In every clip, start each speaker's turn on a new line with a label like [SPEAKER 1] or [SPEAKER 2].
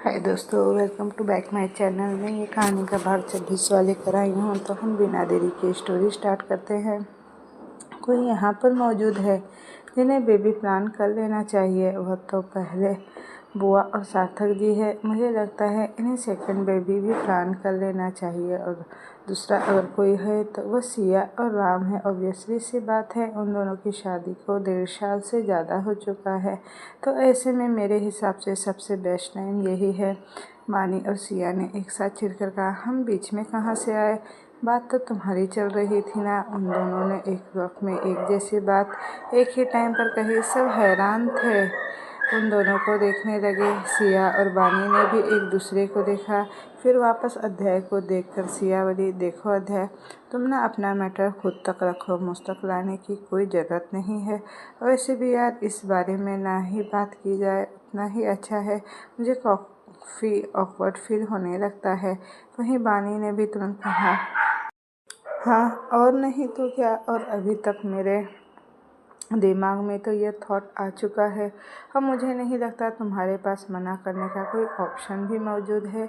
[SPEAKER 1] हाय दोस्तों, welcome to back my channel. में ये कहानी का भाग 26 वाले कर आई हूँ। तो हम बिना देरी के स्टोरी स्टार्ट करते हैं। कोई यहाँ पर मौजूद है जिन्हें बेबी प्लान कर लेना चाहिए। वह तो पहले बुआ और सार्थक जी है। मुझे लगता है इन्हें सेकंड बेबी भी प्लान कर लेना चाहिए। और दूसरा अगर कोई है तो वह सिया और राम है। ऑब्वियसली सी बात है, उन दोनों की शादी को 1.5 साल से ज़्यादा हो चुका है। तो ऐसे में मेरे हिसाब से सबसे बेस्ट टाइम यही है। मानी और सिया ने एक साथ चिढ़कर कहा, हम बीच में कहाँ से आए? बात तो तुम्हारी चल रही थी ना। उन दोनों ने एक वक्त में एक जैसी बात एक ही टाइम पर कही। सब हैरान थे, उन दोनों को देखने लगे। सिया और बानी ने भी एक दूसरे को देखा, फिर वापस अध्याय को देखकर सिया बोली, देखो अध्याय, तुम ना अपना मैटर खुद तक रखो, मुझ तक लाने की कोई ज़रूरत नहीं है। वैसे भी यार, इस बारे में ना ही बात की जाए उतना ही अच्छा है। मुझे काफ़ी ऑकवर्ड फील होने लगता है। वहीं बानी ने भी तुरंत कहा, हाँ और नहीं तो क्या। और अभी तक मेरे दिमाग में तो ये थॉट आ चुका है। अब मुझे नहीं लगता तुम्हारे पास मना करने का कोई ऑप्शन भी मौजूद है।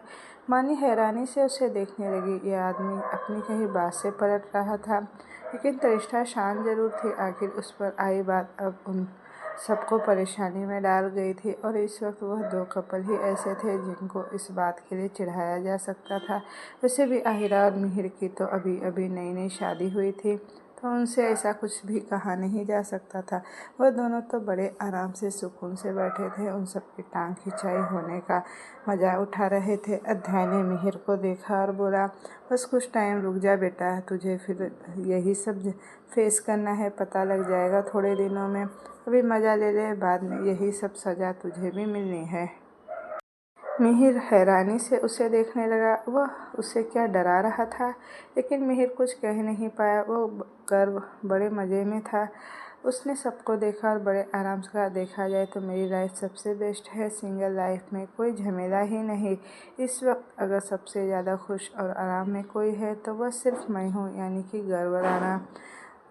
[SPEAKER 1] मानी हैरानी से उसे देखने लगी। यह आदमी अपनी कहीं बात से पलट रहा था, लेकिन तरिष्ठा शांत जरूर थी। आखिर उस पर आई बात अब उन सबको परेशानी में डाल गई थी। और इस वक्त वह 2 कपल ही ऐसे थे जिनको इस बात के लिए चिढ़ाया जा सकता था। वैसे भी आहिरा और मिहिर की तो अभी अभी नई नई शादी हुई थी, तो उनसे ऐसा कुछ भी कहा नहीं जा सकता था। वह दोनों तो बड़े आराम से सुकून से बैठे थे, उन सब की टांग खिंचाई होने का मज़ा उठा रहे थे। अध्याय ने मिहिर को देखा और बोला, बस कुछ टाइम रुक जा बेटा, तुझे फिर यही सब फेस करना है, पता लग जाएगा थोड़े दिनों में। अभी मज़ा ले ले, बाद में यही सब सज़ा तुझे भी मिलनी है। मिहिर हैरानी से उसे देखने लगा। वह उसे क्या डरा रहा था, लेकिन मिहिर कुछ कह नहीं पाया। वो गर्व बड़े मज़े में था। उसने सबको देखा और बड़े आराम से कहा, देखा जाए तो मेरी लाइफ सबसे बेस्ट है। सिंगल लाइफ में कोई झमेला ही नहीं। इस वक्त अगर सबसे ज़्यादा खुश और आराम में कोई है तो वह सिर्फ मैं हूँ, यानी कि गर्व राणा।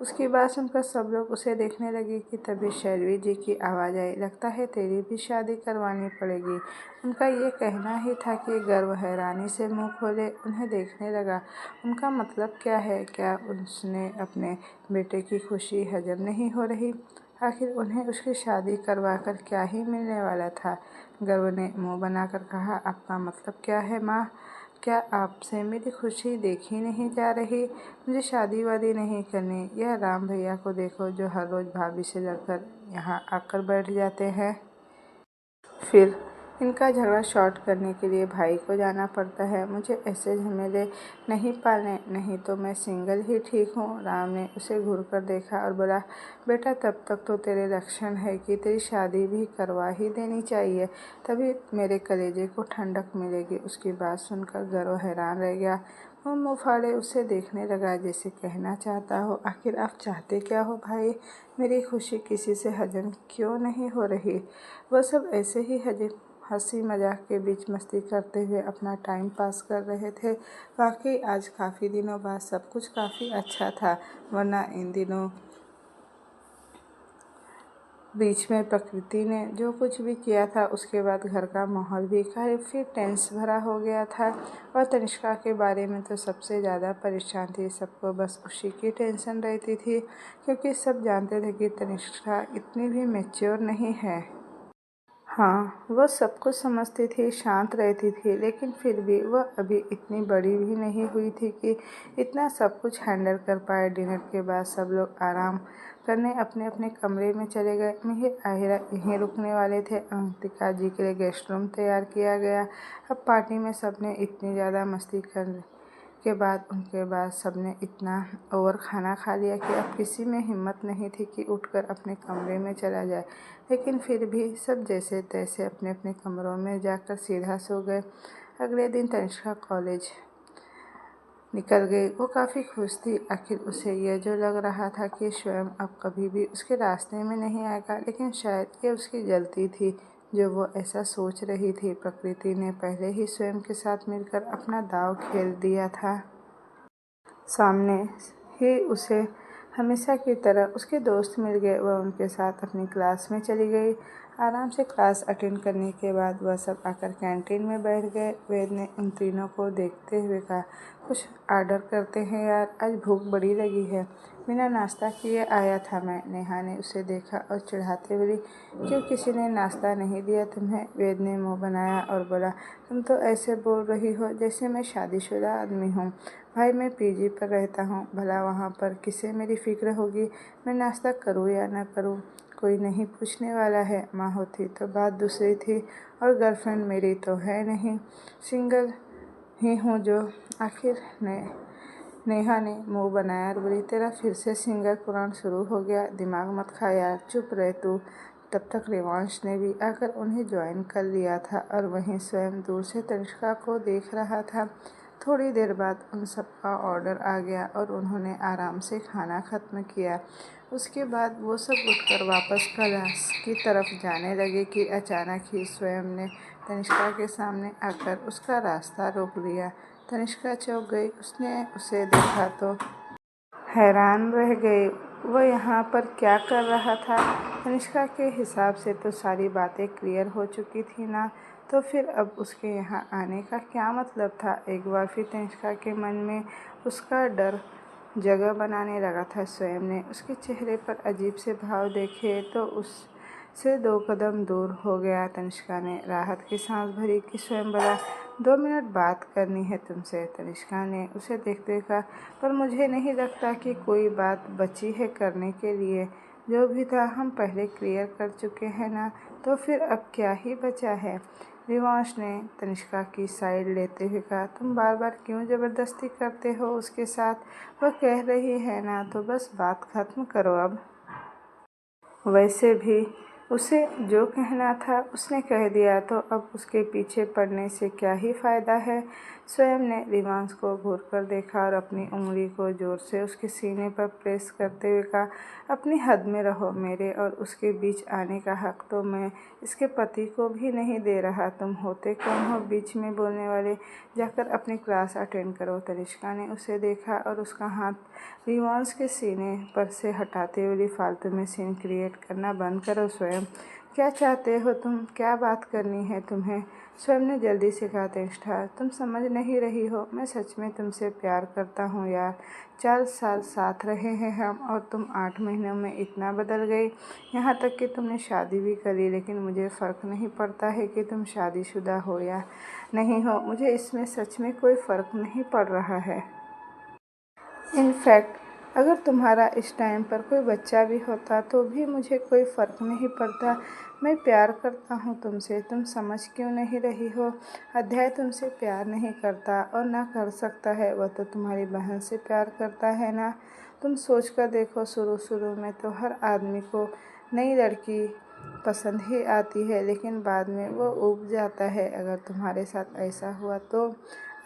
[SPEAKER 1] उसकी बात सुनकर सब लोग उसे देखने लगे कि तभी शैलवी जी की आवाज़ आई, लगता है तेरी भी शादी करवानी पड़ेगी। उनका ये कहना ही था कि गर्व हैरानी से मुंह खोले उन्हें देखने लगा। उनका मतलब क्या है? क्या उसने अपने बेटे की खुशी हजम नहीं हो रही? आखिर उन्हें उसकी शादी करवाकर क्या ही मिलने वाला था? गर्व ने मुंह बनाकर कहा, आपका मतलब क्या है माँ? क्या आपसे मेरी खुशी देखी नहीं जा रही? मुझे शादी वादी नहीं करनी। यह राम भैया को देखो, जो हर रोज़ भाभी से लड़कर यहाँ आकर बैठ जाते हैं, फिर इनका झगड़ा शॉर्ट करने के लिए भाई को जाना पड़ता है। मुझे ऐसे झमेले नहीं पालने, नहीं तो मैं सिंगल ही ठीक हूँ। राम ने उसे घूरकर देखा और बोला, बेटा तब तक तो तेरे लक्षण है कि तेरी शादी भी करवा ही देनी चाहिए, तभी मेरे कलेजे को ठंडक मिलेगी। उसकी बात सुनकर गर्व हैरान रह गया। वो मुँह फाड़े उसे देखने लगा, जैसे कहना चाहता हो, आखिर आप चाहते क्या हो भाई? मेरी खुशी किसी से हजम क्यों नहीं हो रही? वह सब ऐसे ही हंसी मजाक के बीच मस्ती करते हुए अपना टाइम पास कर रहे थे। वाकई आज काफ़ी दिनों बाद सब कुछ काफ़ी अच्छा था, वरना इन दिनों बीच में प्रकृति ने जो कुछ भी किया था उसके बाद घर का माहौल भी काफ़ी टेंस भरा हो गया था। और तनिष्का के बारे में तो सबसे ज़्यादा परेशान थी। सबको बस उसी की टेंशन रहती थी, क्योंकि सब जानते थे कि तनिष्का इतनी भी मैच्योर नहीं है। हाँ, वह सब कुछ समझती थी, शांत रहती थी, लेकिन फिर भी वह अभी इतनी बड़ी भी नहीं हुई थी कि इतना सब कुछ हैंडल कर पाए। डिनर के बाद सब लोग आराम करने अपने अपने कमरे में चले गए। मिहिर आहिरा यहीं रुकने वाले थे। अवंतिका जी के लिए गेस्ट रूम तैयार किया गया। अब पार्टी में सबने इतनी ज़्यादा मस्ती कर के बाद उनके बाद सबने इतना ओवर खाना खा लिया कि अब किसी में हिम्मत नहीं थी कि उठकर अपने कमरे में चला जाए। लेकिन फिर भी सब जैसे तैसे अपने अपने कमरों में जाकर सीधा सो गए। अगले दिन तनिष्का कॉलेज निकल गई। वो काफ़ी खुश थी। आखिर उसे यह जो लग रहा था कि स्वयं अब कभी भी उसके रास्ते में नहीं आएगा, लेकिन शायद ये उसकी गलती थी जो वो ऐसा सोच रही थी। प्रकृति ने पहले ही स्वयं के साथ मिलकर अपना दांव खेल दिया था। सामने ही उसे हमेशा की तरह उसके दोस्त मिल गए। वह उनके साथ अपनी क्लास में चली गई। आराम से क्लास अटेंड करने के बाद वह सब आकर कैंटीन में बैठ गए। वेद ने उन तीनों को देखते हुए कहा, कुछ ऑर्डर करते हैं यार, आज भूख बड़ी लगी है। बिना नाश्ता किए आया था मैं। नेहा ने उसे देखा और चिढ़ाते बोली, क्यों किसी ने नाश्ता नहीं दिया तुम्हें? वेद ने मुंह बनाया और बोला, तुम तो ऐसे बोल रही हो जैसे मैं शादीशुदा आदमी हूँ। भाई मैं पीजी पर रहता हूँ, भला वहाँ पर किसे मेरी फिक्र होगी मैं नाश्ता करूँ या न करूँ? कोई नहीं पूछने वाला है। माँ होती तो बात दूसरी थी, और गर्लफ्रेंड मेरी तो है नहीं, सिंगल ही हूँ जो। आखिर नेहा ने मुंह बनाया और बोली, तेरा फिर से सिंगर पुराण शुरू हो गया। दिमाग मत खा यार, चुप रह तू। तब तक रिवांश ने भी आकर उन्हें ज्वाइन कर लिया था और वहीं स्वयं दूर से तनिष्का को देख रहा था। थोड़ी देर बाद उन सबका ऑर्डर आ गया और उन्होंने आराम से खाना ख़त्म किया। उसके बाद वो सब उठकर वापस क्लास की तरफ जाने लगे कि अचानक ही स्वयं ने तनिष्का के सामने आकर उसका रास्ता रोक लिया। तनिष्का चौंक गई। उसने उसे देखा तो हैरान रह गई। वह यहाँ पर क्या कर रहा था? तनिष्का के हिसाब से तो सारी बातें क्लियर हो चुकी थी ना, तो फिर अब उसके यहाँ आने का क्या मतलब था? एक बार फिर तनिष्का के मन में उसका डर जगह बनाने लगा था। स्वयं ने उसके चेहरे पर अजीब से भाव देखे तो उससे 2 कदम दूर हो गया। तनिष्का ने राहत की सांस भरी कि स्वयं बोला, 2 मिनट बात करनी है तुमसे। तनिष्का ने उसे देखते कहा, पर मुझे नहीं लगता कि कोई बात बची है करने के लिए। जो भी था हम पहले क्लियर कर चुके हैं ना, तो फिर अब क्या ही बचा है? रिवांश ने तनिष्का की साइड लेते हुए कहा, तुम बार बार क्यों ज़बरदस्ती करते हो उसके साथ? वह कह रही है ना, तो बस बात ख़त्म करो अब। वैसे भी उसे जो कहना था उसने कह दिया, तो अब उसके पीछे पड़ने से क्या ही फ़ायदा है? स्वयं ने रिवांश को घूरकर देखा और अपनी उंगली को ज़ोर से उसके सीने पर प्रेस करते हुए कहा, अपनी हद में रहो। मेरे और उसके बीच आने का हक तो मैं इसके पति को भी नहीं दे रहा। तुम होते कौन हो बीच में बोलने वाले? जाकर अपनी क्लास अटेंड करो। तनिष्का ने उसे देखा और उसका हाथ रिवांश के सीने पर से हटाते हुए, फालतू में सीन क्रिएट करना बंद करो। स्वयं क्या चाहते हो तुम? क्या बात करनी है तुम्हें? स्वयं ने जल्दी से कहा, तनिष्का तुम समझ नहीं रही हो, मैं सच में तुमसे प्यार करता हूँ यार। 4 साल साथ रहे हैं हम, और तुम 8 महीनों में इतना बदल गई, यहाँ तक कि तुमने शादी भी करी। लेकिन मुझे फ़र्क नहीं पड़ता है कि तुम शादीशुदा हो या नहीं हो, मुझे इसमें सच में कोई फ़र्क नहीं पड़ रहा है। इनफैक्ट अगर तुम्हारा इस टाइम पर कोई बच्चा भी होता तो भी मुझे कोई फ़र्क नहीं पड़ता। मैं प्यार करता हूँ तुमसे, तुम समझ क्यों नहीं रही हो? अध्याय तुमसे प्यार नहीं करता और ना कर सकता है, वह तो तुम्हारी बहन से प्यार करता है ना। तुम सोच कर देखो, शुरू शुरू में तो हर आदमी को नई लड़की पसंद ही आती है, लेकिन बाद में वो ऊब जाता है। अगर तुम्हारे साथ ऐसा हुआ तो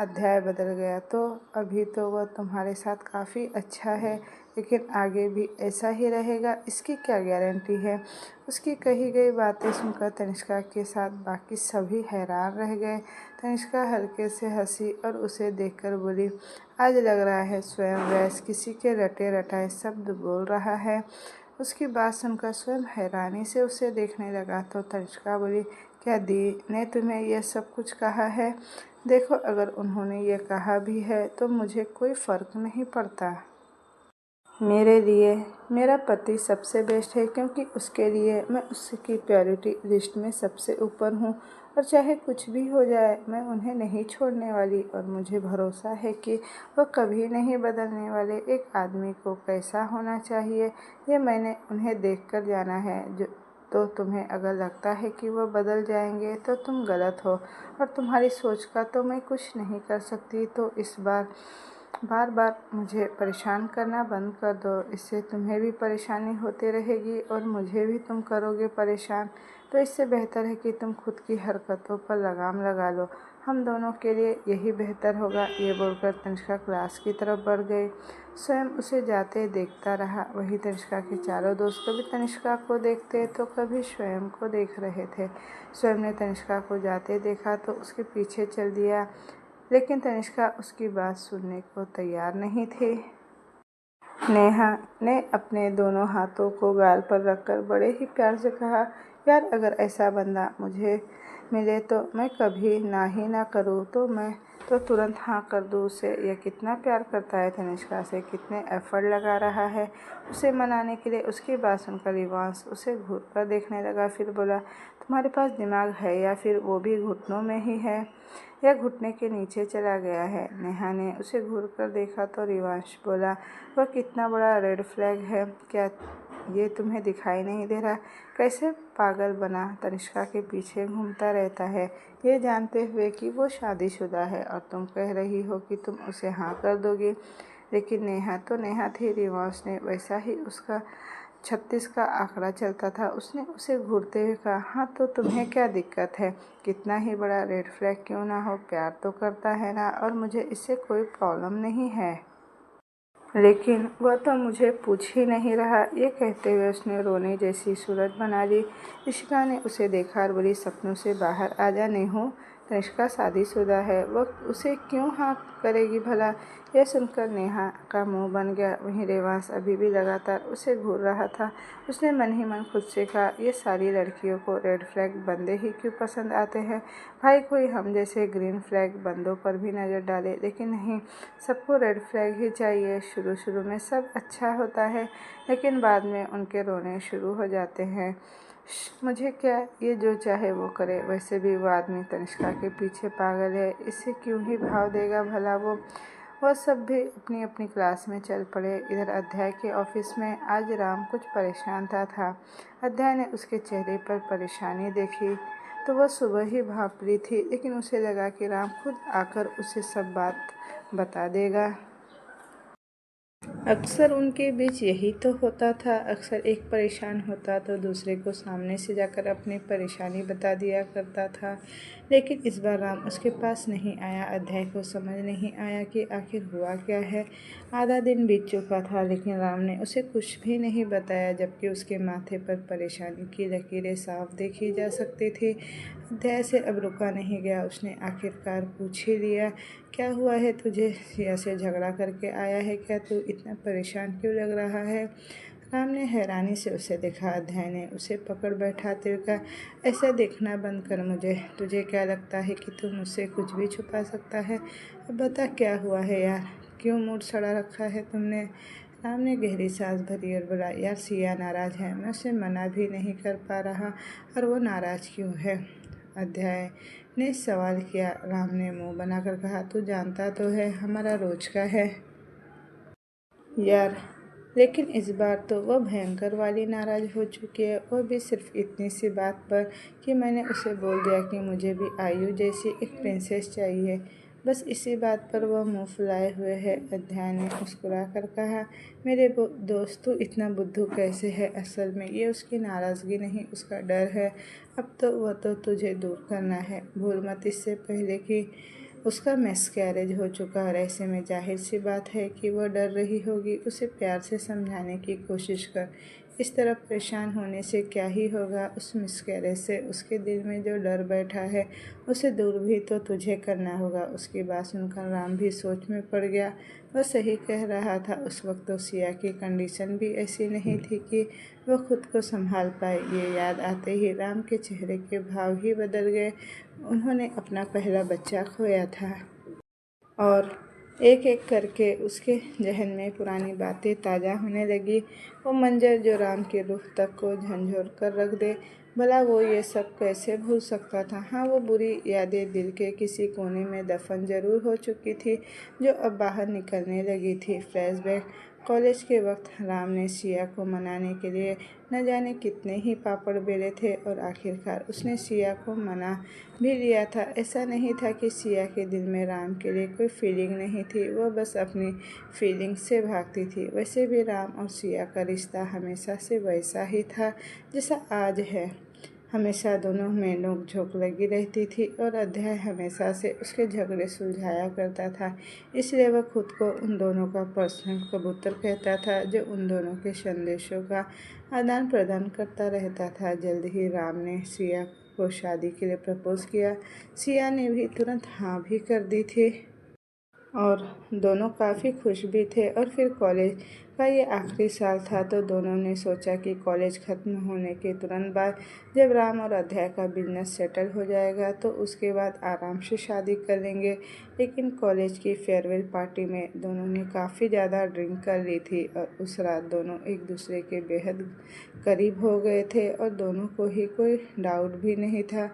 [SPEAKER 1] अध्याय बदल गया, तो अभी तो वह तुम्हारे साथ काफ़ी अच्छा है, लेकिन आगे भी ऐसा ही रहेगा इसकी क्या गारंटी है? उसकी कही गई बातें सुनकर तनिष्का के साथ बाकी सभी हैरान रह गए। तनिष्का हल्के से हंसी और उसे देखकर बोली, आज लग रहा है स्वयं वैस किसी के रटे रटाए शब्द बोल रहा है। उसकी बात सुनकर स्वयं हैरानी से उसे देखने लगा तो तनिष्का बोली, क्या दी ने तुम्हें यह सब कुछ कहा है? देखो, अगर उन्होंने ये कहा भी है तो मुझे कोई फ़र्क नहीं पड़ता। मेरे लिए मेरा पति सबसे बेस्ट है, क्योंकि उसके लिए मैं उसकी प्रायोरिटी लिस्ट में सबसे ऊपर हूँ, और चाहे कुछ भी हो जाए मैं उन्हें नहीं छोड़ने वाली। और मुझे भरोसा है कि वह कभी नहीं बदलने वाले। एक आदमी को कैसा होना चाहिए ये मैंने उन्हें देख कर जाना है। तो तुम्हें अगर लगता है कि वह बदल जाएंगे तो तुम गलत हो, और तुम्हारी सोच का तो मैं कुछ नहीं कर सकती। तो इस बार बार मुझे परेशान करना बंद कर दो, इससे तुम्हें भी परेशानी होती रहेगी और मुझे भी तुम करोगे परेशान। तो इससे बेहतर है कि तुम खुद की हरकतों पर लगाम लगा लो, हम दोनों के लिए यही बेहतर होगा। ये बोलकर तनिष्का क्लास की तरफ बढ़ गई। स्वयं उसे जाते देखता रहा। वहीं तनिष्का के चारों दोस्त कभी तनिष्का को देखते तो कभी स्वयं को देख रहे थे। स्वयं ने तनिष्का को जाते देखा तो उसके पीछे चल दिया, लेकिन तनिष्का उसकी बात सुनने को तैयार नहीं थी। नेहा ने अपने दोनों हाथों को गाल पर रखकर बड़े ही प्यार से कहा, यार अगर ऐसा बंदा मुझे मिले तो मैं कभी ना ही ना करूँ, तो मैं तो तुरंत हाँ कर दूँ उसे। यह कितना प्यार करता है तनिष्का से, कितने एफर्ट लगा रहा है उसे मनाने के लिए। उसकी बात सुनकर रिवांश उसे घूर कर देखने लगा, फिर बोला, तुम्हारे पास दिमाग है या फिर वो भी घुटनों में ही है? यह घुटने के नीचे चला गया है। नेहा ने उसे घूर कर देखा तो रिवांश बोला, वह कितना बड़ा रेड फ्लैग है, क्या ये तुम्हें दिखाई नहीं दे रहा? कैसे पागल बना तनिष्का के पीछे घूमता रहता है, ये जानते हुए कि वो शादीशुदा है, और तुम कह रही हो कि तुम उसे हाँ कर दोगी। लेकिन नेहा तो नेहा थी। रिवांश ने वैसा ही उसका 36 का आंकड़ा चलता था। उसने उसे घूरते हुए कहा, हाँ तो तुम्हें क्या दिक्कत है? कितना ही बड़ा रेड फ्लैग क्यों ना हो, प्यार तो करता है ना, और मुझे इससे कोई प्रॉब्लम नहीं है। लेकिन वह तो मुझे पूछ ही नहीं रहा। ये कहते हुए उसने रोने जैसी सूरत बना ली। ऋषिका ने उसे देखा और बोली, सपनों से बाहर आ जा नेहू, तनिष्का शादीशुदा है, वह उसे क्यों हाँ करेगी भला? यह सुनकर नेहा का मुंह बन गया। वहीं रेवांश अभी भी लगातार उसे घूर रहा था। उसने मन ही मन खुद से कहा, ये सारी लड़कियों को रेड फ्लैग बंदे ही क्यों पसंद आते हैं? भाई कोई हम जैसे ग्रीन फ्लैग बंदों पर भी नज़र डाले, लेकिन नहीं, सबको रेड फ्लैग ही चाहिए। शुरू शुरू में सब अच्छा होता है, लेकिन बाद में उनके रोने शुरू हो जाते हैं। मुझे क्या, ये जो चाहे वो करे। वैसे भी वो आदमी तनिष्का के पीछे पागल है, इसे क्यों ही भाव देगा भला वो। वह सब भी अपनी अपनी क्लास में चल पड़े। इधर अध्याय के ऑफिस में आज राम कुछ परेशान था। अध्याय ने उसके चेहरे पर परेशानी देखी तो वह सुबह ही भाप रही थी, लेकिन उसे लगा कि राम खुद आकर उसे सब बात बता देगा। अक्सर उनके बीच यही तो होता था। अक्सर एक परेशान होता तो दूसरे को सामने से जाकर अपनी परेशानी बता दिया करता था, लेकिन इस बार राम उसके पास नहीं आया। अध्याय को समझ नहीं आया कि आखिर हुआ क्या है। आधा दिन बीत चुका था, लेकिन राम ने उसे कुछ भी नहीं बताया, जबकि उसके माथे पर परेशानी की लकीरें साफ देखी जा सकती थी। अध्याय से अब रुका नहीं गया। उसने आखिरकार पूछ ही लिया, क्या हुआ है तुझे? सिया से झगड़ा करके आया है क्या? तू इतना परेशान क्यों लग रहा है? राम ने हैरानी से उसे देखा। अध्याय ने उसे पकड़ बैठाते हुए कहा, ऐसा देखना बंद कर मुझे। तुझे क्या लगता है कि तू मुझसे कुछ भी छुपा सकता है? अब बता क्या हुआ है यार, क्यों मूड सड़ा रखा है तुमने? राम ने गहरी सांस भरी और बोला, यार सिया नाराज़ है, मैं उसे मना भी नहीं कर पा रहा, और वो नाराज़ क्यों है? अध्याय ने सवाल किया। राम ने मुंह बनाकर कहा, तू जानता तो है हमारा रोज का है यार। लेकिन इस बार तो वह भयंकर वाली नाराज़ हो चुकी है, वह भी सिर्फ इतनी सी बात पर कि मैंने उसे बोल दिया कि मुझे भी आयु जैसी एक प्रिंसेस चाहिए। बस इसी बात पर वह मुंह फुलाए हुए है। अध्याय ने मुस्कुरा कर कहा, मेरे दोस्त तू इतना बुद्धू कैसे है? असल में ये उसकी नाराज़गी नहीं, उसका डर है। अब तो वह तो तुझे दूर करना है, भूल मत इससे पहले कि उसका मिसकैरेज हो चुका, और ऐसे में जाहिर सी बात है कि वह डर रही होगी। उसे प्यार से समझाने की कोशिश कर। इस तरह परेशान होने से क्या ही होगा? उस मिसकैरेज से उसके दिल में जो डर बैठा है, उसे दूर भी तो तुझे करना होगा। उसकी बात सुनकर राम भी सोच में पड़ गया। वह सही कह रहा था। उस वक्त तो सिया की कंडीशन भी ऐसी नहीं थी कि वह खुद को संभाल पाए। ये याद आते ही राम के चेहरे के भाव ही बदल गए। उन्होंने अपना पहला बच्चा खोया था, और एक एक करके उसके जहन में पुरानी बातें ताज़ा होने लगी। वो मंजर जो राम की रूह तक को झंझोर कर रख दे, भला वो ये सब कैसे भूल सकता था? हाँ, वो बुरी यादें दिल के किसी कोने में दफन जरूर हो चुकी थी, जो अब बाहर निकलने लगी थी। फ्लैशबैक। कॉलेज के वक्त राम ने सिया को मनाने के लिए न जाने कितने ही पापड़ बेले थे, और आखिरकार उसने सिया को मना भी लिया था। ऐसा नहीं था कि सिया के दिल में राम के लिए कोई फीलिंग नहीं थी, वह बस अपनी फीलिंग से भागती थी। वैसे भी राम और सिया का रिश्ता हमेशा से वैसा ही था जैसा आज है। हमेशा दोनों में नोक झोंक लगी रहती थी, और अध्याय हमेशा से उसके झगड़े सुलझाया करता था। इसलिए वह खुद को उन दोनों का पर्सनल कबूतर कहता था, जो उन दोनों के संदेशों का आदान प्रदान करता रहता था। जल्द ही राम ने सिया को शादी के लिए प्रपोज किया। सिया ने भी तुरंत हाँ भी कर दी थी, और दोनों काफ़ी खुश भी थे। और फिर कॉलेज का ये आखिरी साल था, तो दोनों ने सोचा कि कॉलेज ख़त्म होने के तुरंत बाद जब राम और अध्याय का बिजनेस सेटल हो जाएगा तो उसके बाद आराम से शादी कर लेंगे। लेकिन कॉलेज की फेयरवेल पार्टी में दोनों ने काफ़ी ज़्यादा ड्रिंक कर ली थी और उस रात दोनों एक दूसरे के बेहद करीब हो गए थे और दोनों को ही कोई डाउट भी नहीं था।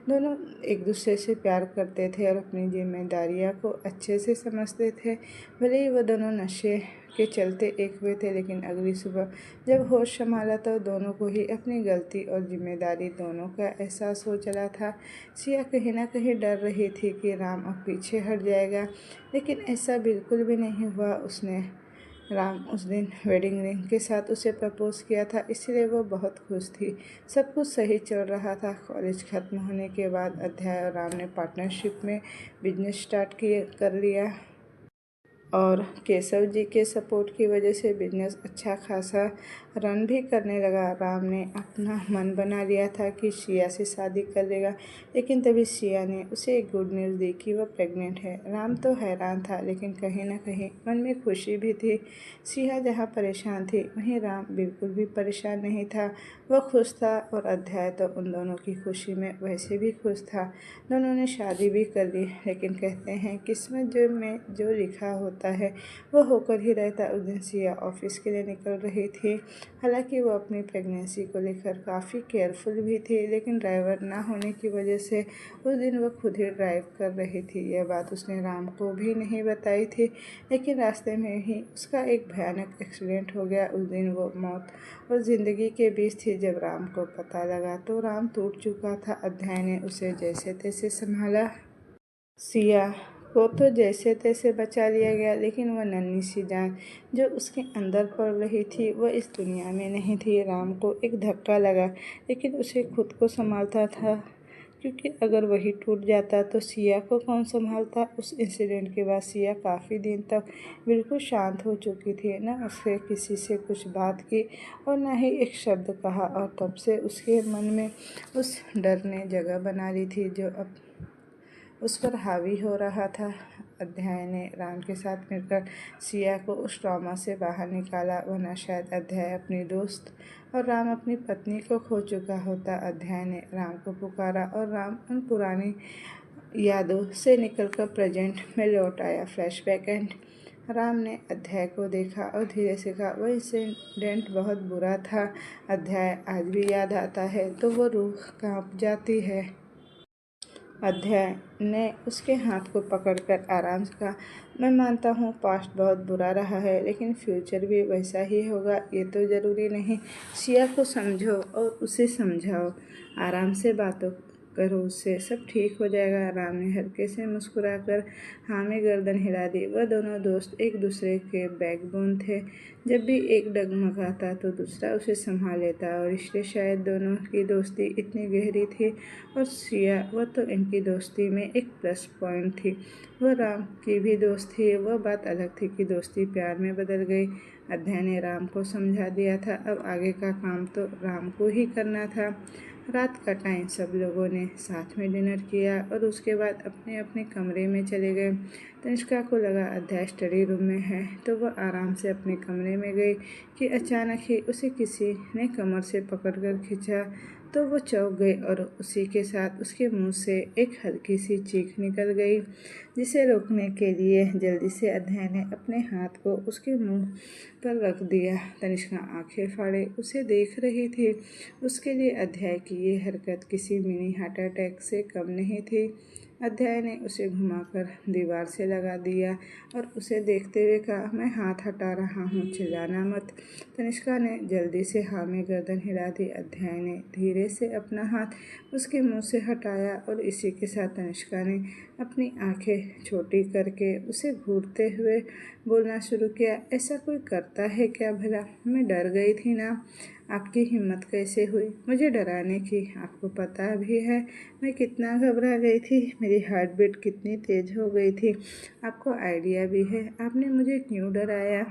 [SPEAKER 1] दोनों एक दूसरे से प्यार करते थे और अपनी जिम्मेदारियां को अच्छे से समझते थे। भले ही वह दोनों नशे के चलते एक हुए थे, लेकिन अगली सुबह जब होश संभाला तो दोनों को ही अपनी गलती और जिम्मेदारी दोनों का एहसास हो चला था। सिया कहीं ना कहीं डर रही थी कि राम अब पीछे हट जाएगा, लेकिन ऐसा बिल्कुल भी नहीं हुआ। राम उस दिन वेडिंग रिंग के साथ उसे प्रपोज किया था, इसलिए वो बहुत खुश थी। सब कुछ सही चल रहा था। कॉलेज खत्म होने के बाद अध्याय और राम ने पार्टनरशिप में बिजनेस स्टार्ट कर लिया और केशव जी के सपोर्ट की वजह से बिजनेस अच्छा खासा रन भी करने लगा। राम ने अपना मन बना लिया था कि सिया से शादी कर लेगा, लेकिन तभी सिया ने उसे एक गुड न्यूज़ दी कि वह प्रेग्नेंट है। राम तो हैरान था, लेकिन कहीं ना कहीं मन में खुशी भी थी। सिया जहाँ परेशान थी, वहीं राम बिल्कुल भी परेशान नहीं था। वह खुश था और अध्याय तो उन दोनों की खुशी में वैसे भी खुश था। दोनों ने शादी भी कर ली, लेकिन कहते हैं किस्मत में जो लिखा होता है वो होकर ही रहता। उस दिन सिया ऑफिस के लिए निकल रही थी। हालांकि वो अपनी प्रेगनेंसी को लेकर काफ़ी केयरफुल भी थी, लेकिन ड्राइवर ना होने की वजह से उस दिन वो खुद ही ड्राइव कर रही थी। यह बात उसने राम को भी नहीं बताई थी, लेकिन रास्ते में ही उसका एक भयानक एक्सीडेंट हो गया। उस दिन वो मौत और ज़िंदगी के बीच थी। जब राम को पता लगा तो राम टूट चुका था। अध्याय ने उसे जैसे तैसे संभाला। सिया को तो जैसे तैसे बचा लिया गया, लेकिन वह नन्ही सी जान जो उसके अंदर पड़ रही थी वह इस दुनिया में नहीं थी। राम को एक धक्का लगा, लेकिन उसे खुद को संभालता था, क्योंकि अगर वही टूट जाता तो सिया को कौन संभालता। उस इंसिडेंट के बाद सिया काफ़ी दिन तक बिल्कुल शांत हो चुकी थी। न उसने किसी से कुछ बात की और न ही एक शब्द कहा, और तब से उसके मन में उस डर ने जगह बना ली थी जो अब उस पर हावी हो रहा था। अध्याय ने राम के साथ मिलकर सिया को उस ट्रॉमा से बाहर निकाला, वरना शायद अध्याय अपनी दोस्त और राम अपनी पत्नी को खो चुका होता। अध्याय ने राम को पुकारा और राम उन पुरानी यादों से निकलकर प्रेजेंट में लौट आया। फ्लैशबैक एंड राम ने अध्याय को देखा और धीरे से कहा, वह इंसिडेंट बहुत बुरा था। अध्याय आज भी याद आता है तो वो रूह कांप जाती है। अध्याय ने उसके हाथ को पकड़कर आराम से कहा, मैं मानता हूँ पास्ट बहुत बुरा रहा है, लेकिन फ्यूचर भी वैसा ही होगा, ये तो ज़रूरी नहीं। सिया को समझो और उसे समझाओ, आराम से बातों करो, उससे सब ठीक हो जाएगा। राम ने हल्के से मुस्कुराकर हाँ में गर्दन हिला दी। वह दोनों दोस्त एक दूसरे के बैकबोन थे। जब भी एक डगमगाता तो दूसरा उसे संभाल लेता, और इसलिए शायद दोनों की दोस्ती इतनी गहरी थी। और सिया, वह तो इनकी दोस्ती में एक प्लस पॉइंट थी। वह राम की भी दोस्त थी। वह बात अलग थी कि दोस्ती प्यार में बदल गई। अध्याय ने राम को समझा दिया था, अब आगे का काम तो राम को ही करना था। रात का टाइम सब लोगों ने साथ में डिनर किया और उसके बाद अपने अपने कमरे में चले गए। तनिष्का को लगा अध्याय स्टडी रूम में है, तो वह आराम से अपने कमरे में गई कि अचानक ही उसे किसी ने कमर से पकड़कर खींचा, तो वो चौंक गई और उसी के साथ उसके मुंह से एक हल्की सी चीख निकल गई, जिसे रोकने के लिए जल्दी से अध्याय ने अपने हाथ को उसके मुंह पर रख दिया। तनिष्का आंखें फाड़े उसे देख रही थी। उसके लिए अध्याय की ये हरकत किसी मिनी हार्ट अटैक से कम नहीं थी। अध्याय ने उसे घुमाकर दीवार से लगा दिया और उसे देखते हुए कहा, मैं हाथ हटा रहा हूँ, चिल्लाना मत। तनिष्का ने जल्दी से हाँ में गर्दन हिला दी। अध्याय ने धीरे से अपना हाथ उसके मुंह से हटाया और इसी के साथ तनिष्का ने अपनी आंखें छोटी करके उसे घूरते हुए बोलना शुरू किया, ऐसा कोई करता है क्या भला? मैं डर गई थी ना। आपकी हिम्मत कैसे हुई मुझे डराने की? आपको पता भी है मैं कितना घबरा गई थी, मेरी हार्ट बीट कितनी तेज़ हो गई थी। आपको आइडिया भी है आपने मुझे क्यों डराया?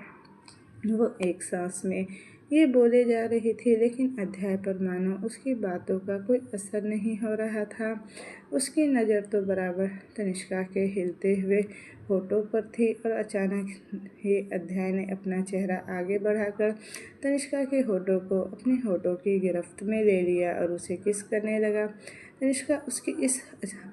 [SPEAKER 1] वो एक सांस में ये बोले जा रही थी, लेकिन अध्याय पर मानो उसकी बातों का कोई असर नहीं हो रहा था। उसकी नज़र तो बराबर तनिष्का के हिलते हुए होठों पर थी और अचानक ही अध्याय ने अपना चेहरा आगे बढ़ाकर तनिष्का के होठों को अपने होठों की गिरफ्त में ले लिया और उसे किस करने लगा। तनिष्का उसकी इस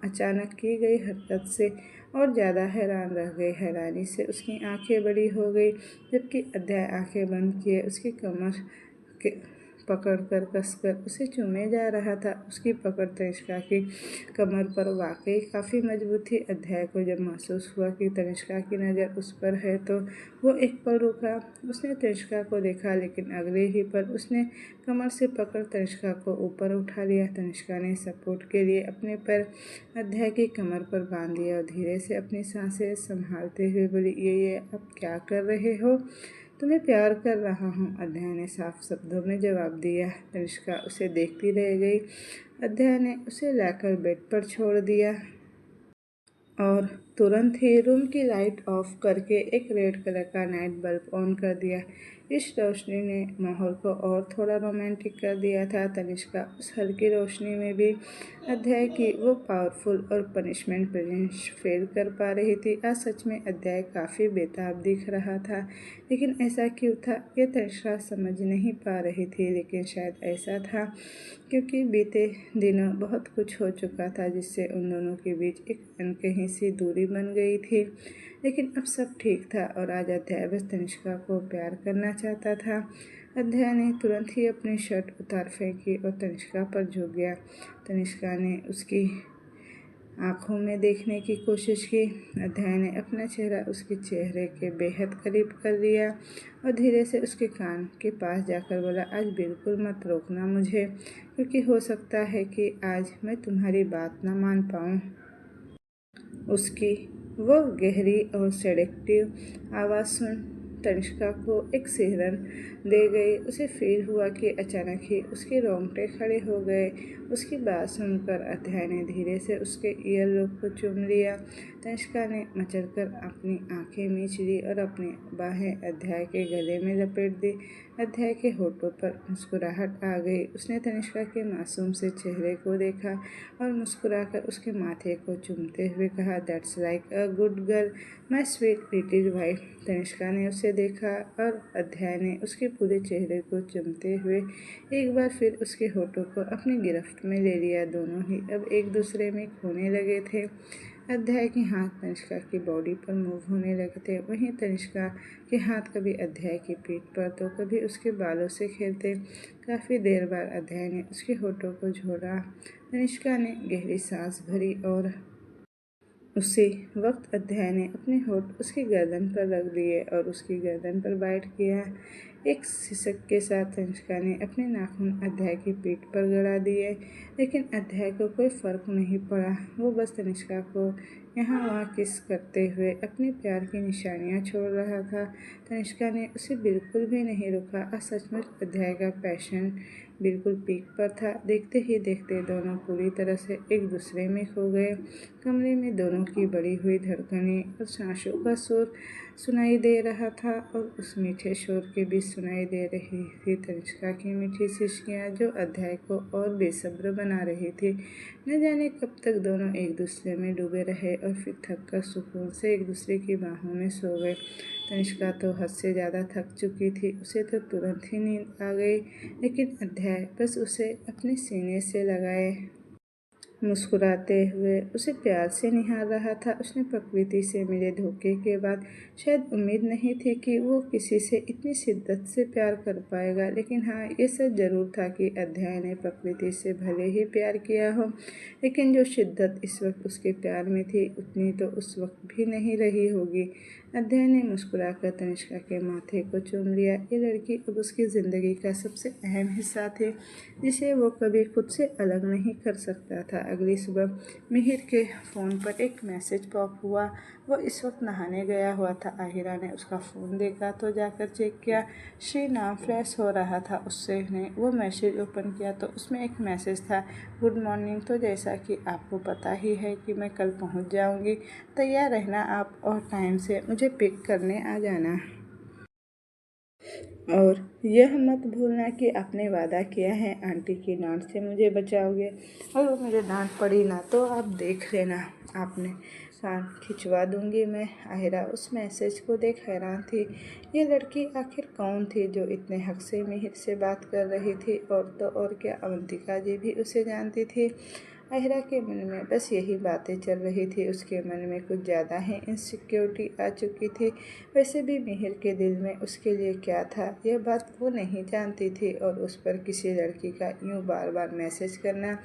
[SPEAKER 1] अचानक की गई हरकत से और ज़्यादा हैरान रह गई। हैरानी से उसकी आंखें बड़ी हो गई, जबकि अध्याय आंखें बंद किए उसकी कमर के पकड़कर कसकर उसे चूमे जा रहा था। उसकी पकड़ तनिष्का की कमर पर वाकई काफ़ी मजबूत थी। अध्याय को जब महसूस हुआ कि तनिष्का की नज़र उस पर है तो वो एक पल रुका। उसने तनिष्का को देखा, लेकिन अगले ही पल उसने कमर से पकड़ तनिष्का को ऊपर उठा लिया। तनिष्का ने सपोर्ट के लिए अपने पैर अध्याय की कमर पर बांध दिया और धीरे से अपनी सांसें संभालते हुए बोली, ये अब क्या कर रहे हो? तुम्हें प्यार कर रहा हूँ, अध्याय ने साफ शब्दों में जवाब दिया। तनिष्का उसे देखती रह गई। अध्याय ने उसे लाकर बेड पर छोड़ दिया और तुरंत ही रूम की लाइट ऑफ करके एक रेड कलर का नाइट बल्ब ऑन कर दिया। इस रोशनी ने माहौल को और थोड़ा रोमांटिक कर दिया था। तनिष्का उस हल्की रोशनी में भी अध्याय की वो पावरफुल और पनिशमेंट प्रेजेंस फील कर पा रही थी। आज सच में अध्याय काफ़ी बेताब दिख रहा था, लेकिन ऐसा क्यों था ये तनिष्का समझ नहीं पा रही थी। लेकिन शायद ऐसा था क्योंकि बीते दिनों बहुत कुछ हो चुका था, जिससे उन दोनों के बीच एक अनकही सी दूरी बन गई थी। लेकिन अब सब ठीक था और आज अध्याय बस तनिष्का को प्यार करना चाहता था। अध्याय ने तुरंत ही अपनी शर्ट उतार फेंकी और तनिष्का पर झुक गया। तनिष्का ने उसकी आंखों में देखने की कोशिश की। अध्याय ने अपना चेहरा उसके चेहरे के बेहद करीब कर लिया और धीरे से उसके कान के पास जाकर बोला, आज बिल्कुल मत रोकना मुझे, क्योंकि हो सकता है कि आज मैं तुम्हारी बात ना मान पाऊँ। उसकी वो गहरी और सेडेक्टिव आवाज़ सुन तनिष्का को एक सिहरन दे गई। उसे फील हुआ कि अचानक ही उसके रोंगटे खड़े हो गए। उसकी बात सुनकर अध्याय ने धीरे से उसके ईयर लोब को चूम लिया। तनिष्का ने मचलकर अपनी आंखें मींच ली और अपनी बाहें अध्याय के गले में लपेट दी। अध्याय के होठों पर मुस्कुराहट आ गई। उसने तनिष्का के मासूम से चेहरे को देखा और मुस्कुराकर उसके माथे को चूमते हुए कहा, that's like a good girl, my sweet little wife. Tanishka ने उसे देखा और अध्याय ने उसके पूरे चेहरे को चूमते हुए एक बार फिर उसके होठों को अपनी गिरफ्त में ले लिया। दोनों ही अब एक दूसरे में खोने लगे थे। अध्याय के हाथ तनिष्का की बॉडी पर मूव होने लगे थे। वहीं तनिष्का के हाथ कभी अध्याय की पीठ पर तो कभी उसके बालों से खेलते। काफ़ी देर बाद अध्याय ने उसके होठों को छोड़ा। तनिष्का ने गहरी सांस भरी और उसी वक्त अध्याय ने अपने होठ उसकी गर्दन पर रख दिए और उसकी गर्दन पर बाइट किया। एक सिसक के साथ तनिष्का ने अपने नाखून अध्याय की पीठ पर गड़ा दिए, लेकिन अध्याय को कोई फर्क नहीं पड़ा। वो बस तनिष्का को यहाँ वहाँ किस करते हुए अपने प्यार की निशानियाँ छोड़ रहा था। तनिष्का ने उसे बिल्कुल भी नहीं रोका। आज सचमुच अध्याय का पैशन बिल्कुल पीक पर था। देखते ही देखते दोनों पूरी तरह से एक दूसरे में खो गए। कमरे में दोनों की बढ़ी हुई धड़कनें और सांसों का शोर सुनाई दे रहा था और उस मीठे शोर के बीच सुनाई दे रही थी तनिष्का की मीठी सिसकियाँ, जो अध्याय को और बेसब्र बना रही थी। न जाने कब तक दोनों एक दूसरे में डूबे रहे और फिर थककर सुकून से एक दूसरे की बाहों में सो गए। तनिष्का तो हद से ज़्यादा थक चुकी थी। उसे तो तुरंत ही नींद आ गई, लेकिन अध्याय बस उसे अपने सीने से लगाए मुस्कुराते हुए उसे प्यार से निहार रहा था। उसने प्रकृति से मिले धोखे के बाद शायद उम्मीद नहीं थी कि वो किसी से इतनी शिद्दत से प्यार कर पाएगा, लेकिन हाँ, ये सच जरूर था कि अध्याय ने प्रकृति से भले ही प्यार किया हो, लेकिन जो शिद्दत इस वक्त उसके प्यार में थी उतनी तो उस वक्त भी नहीं रही होगी। अध्याय ने मुस्कुराकर तनिष्का के माथे को चूम लिया। ये लड़की अब उसकी ज़िंदगी का सबसे अहम हिस्सा थी, जिसे वो कभी खुद से अलग नहीं कर सकता था। अगली सुबह मिहिर के फ़ोन पर एक मैसेज पॉप हुआ। वो इस वक्त नहाने गया हुआ था। आहिरा ने उसका फ़ोन देखा तो जाकर चेक किया। श्री नाम फ्लैश हो रहा था। उससे ने वो मैसेज ओपन किया तो उसमें एक मैसेज था, गुड मॉर्निंग। तो जैसा कि आपको पता ही है कि मैं कल पहुंच जाऊंगी, तैयार रहना आप और टाइम से मुझे पिक करने आ जाना। और यह मत भूलना कि आपने वादा किया है आंटी की डांट से मुझे बचाओगे। और वो मेरे डांट पड़ी ना तो आप देख लेना, आपने कान खिंचवा दूंगी मैं। आहिरा उस मैसेज को देख हैरान थी। ये लड़की आखिर कौन थी जो इतने हक से मिहिर से बात कर रही थी? और तो और क्या अवंतिका जी भी उसे जानती थी? आहिरा के मन में बस यही बातें चल रही थी। उसके मन में कुछ ज़्यादा ही इनसिक्योरिटी आ चुकी थी। वैसे भी मिहिर के दिल में उसके लिए क्या था यह बात वो नहीं जानती थी। और उस पर किसी लड़की का यूँ बार बार मैसेज करना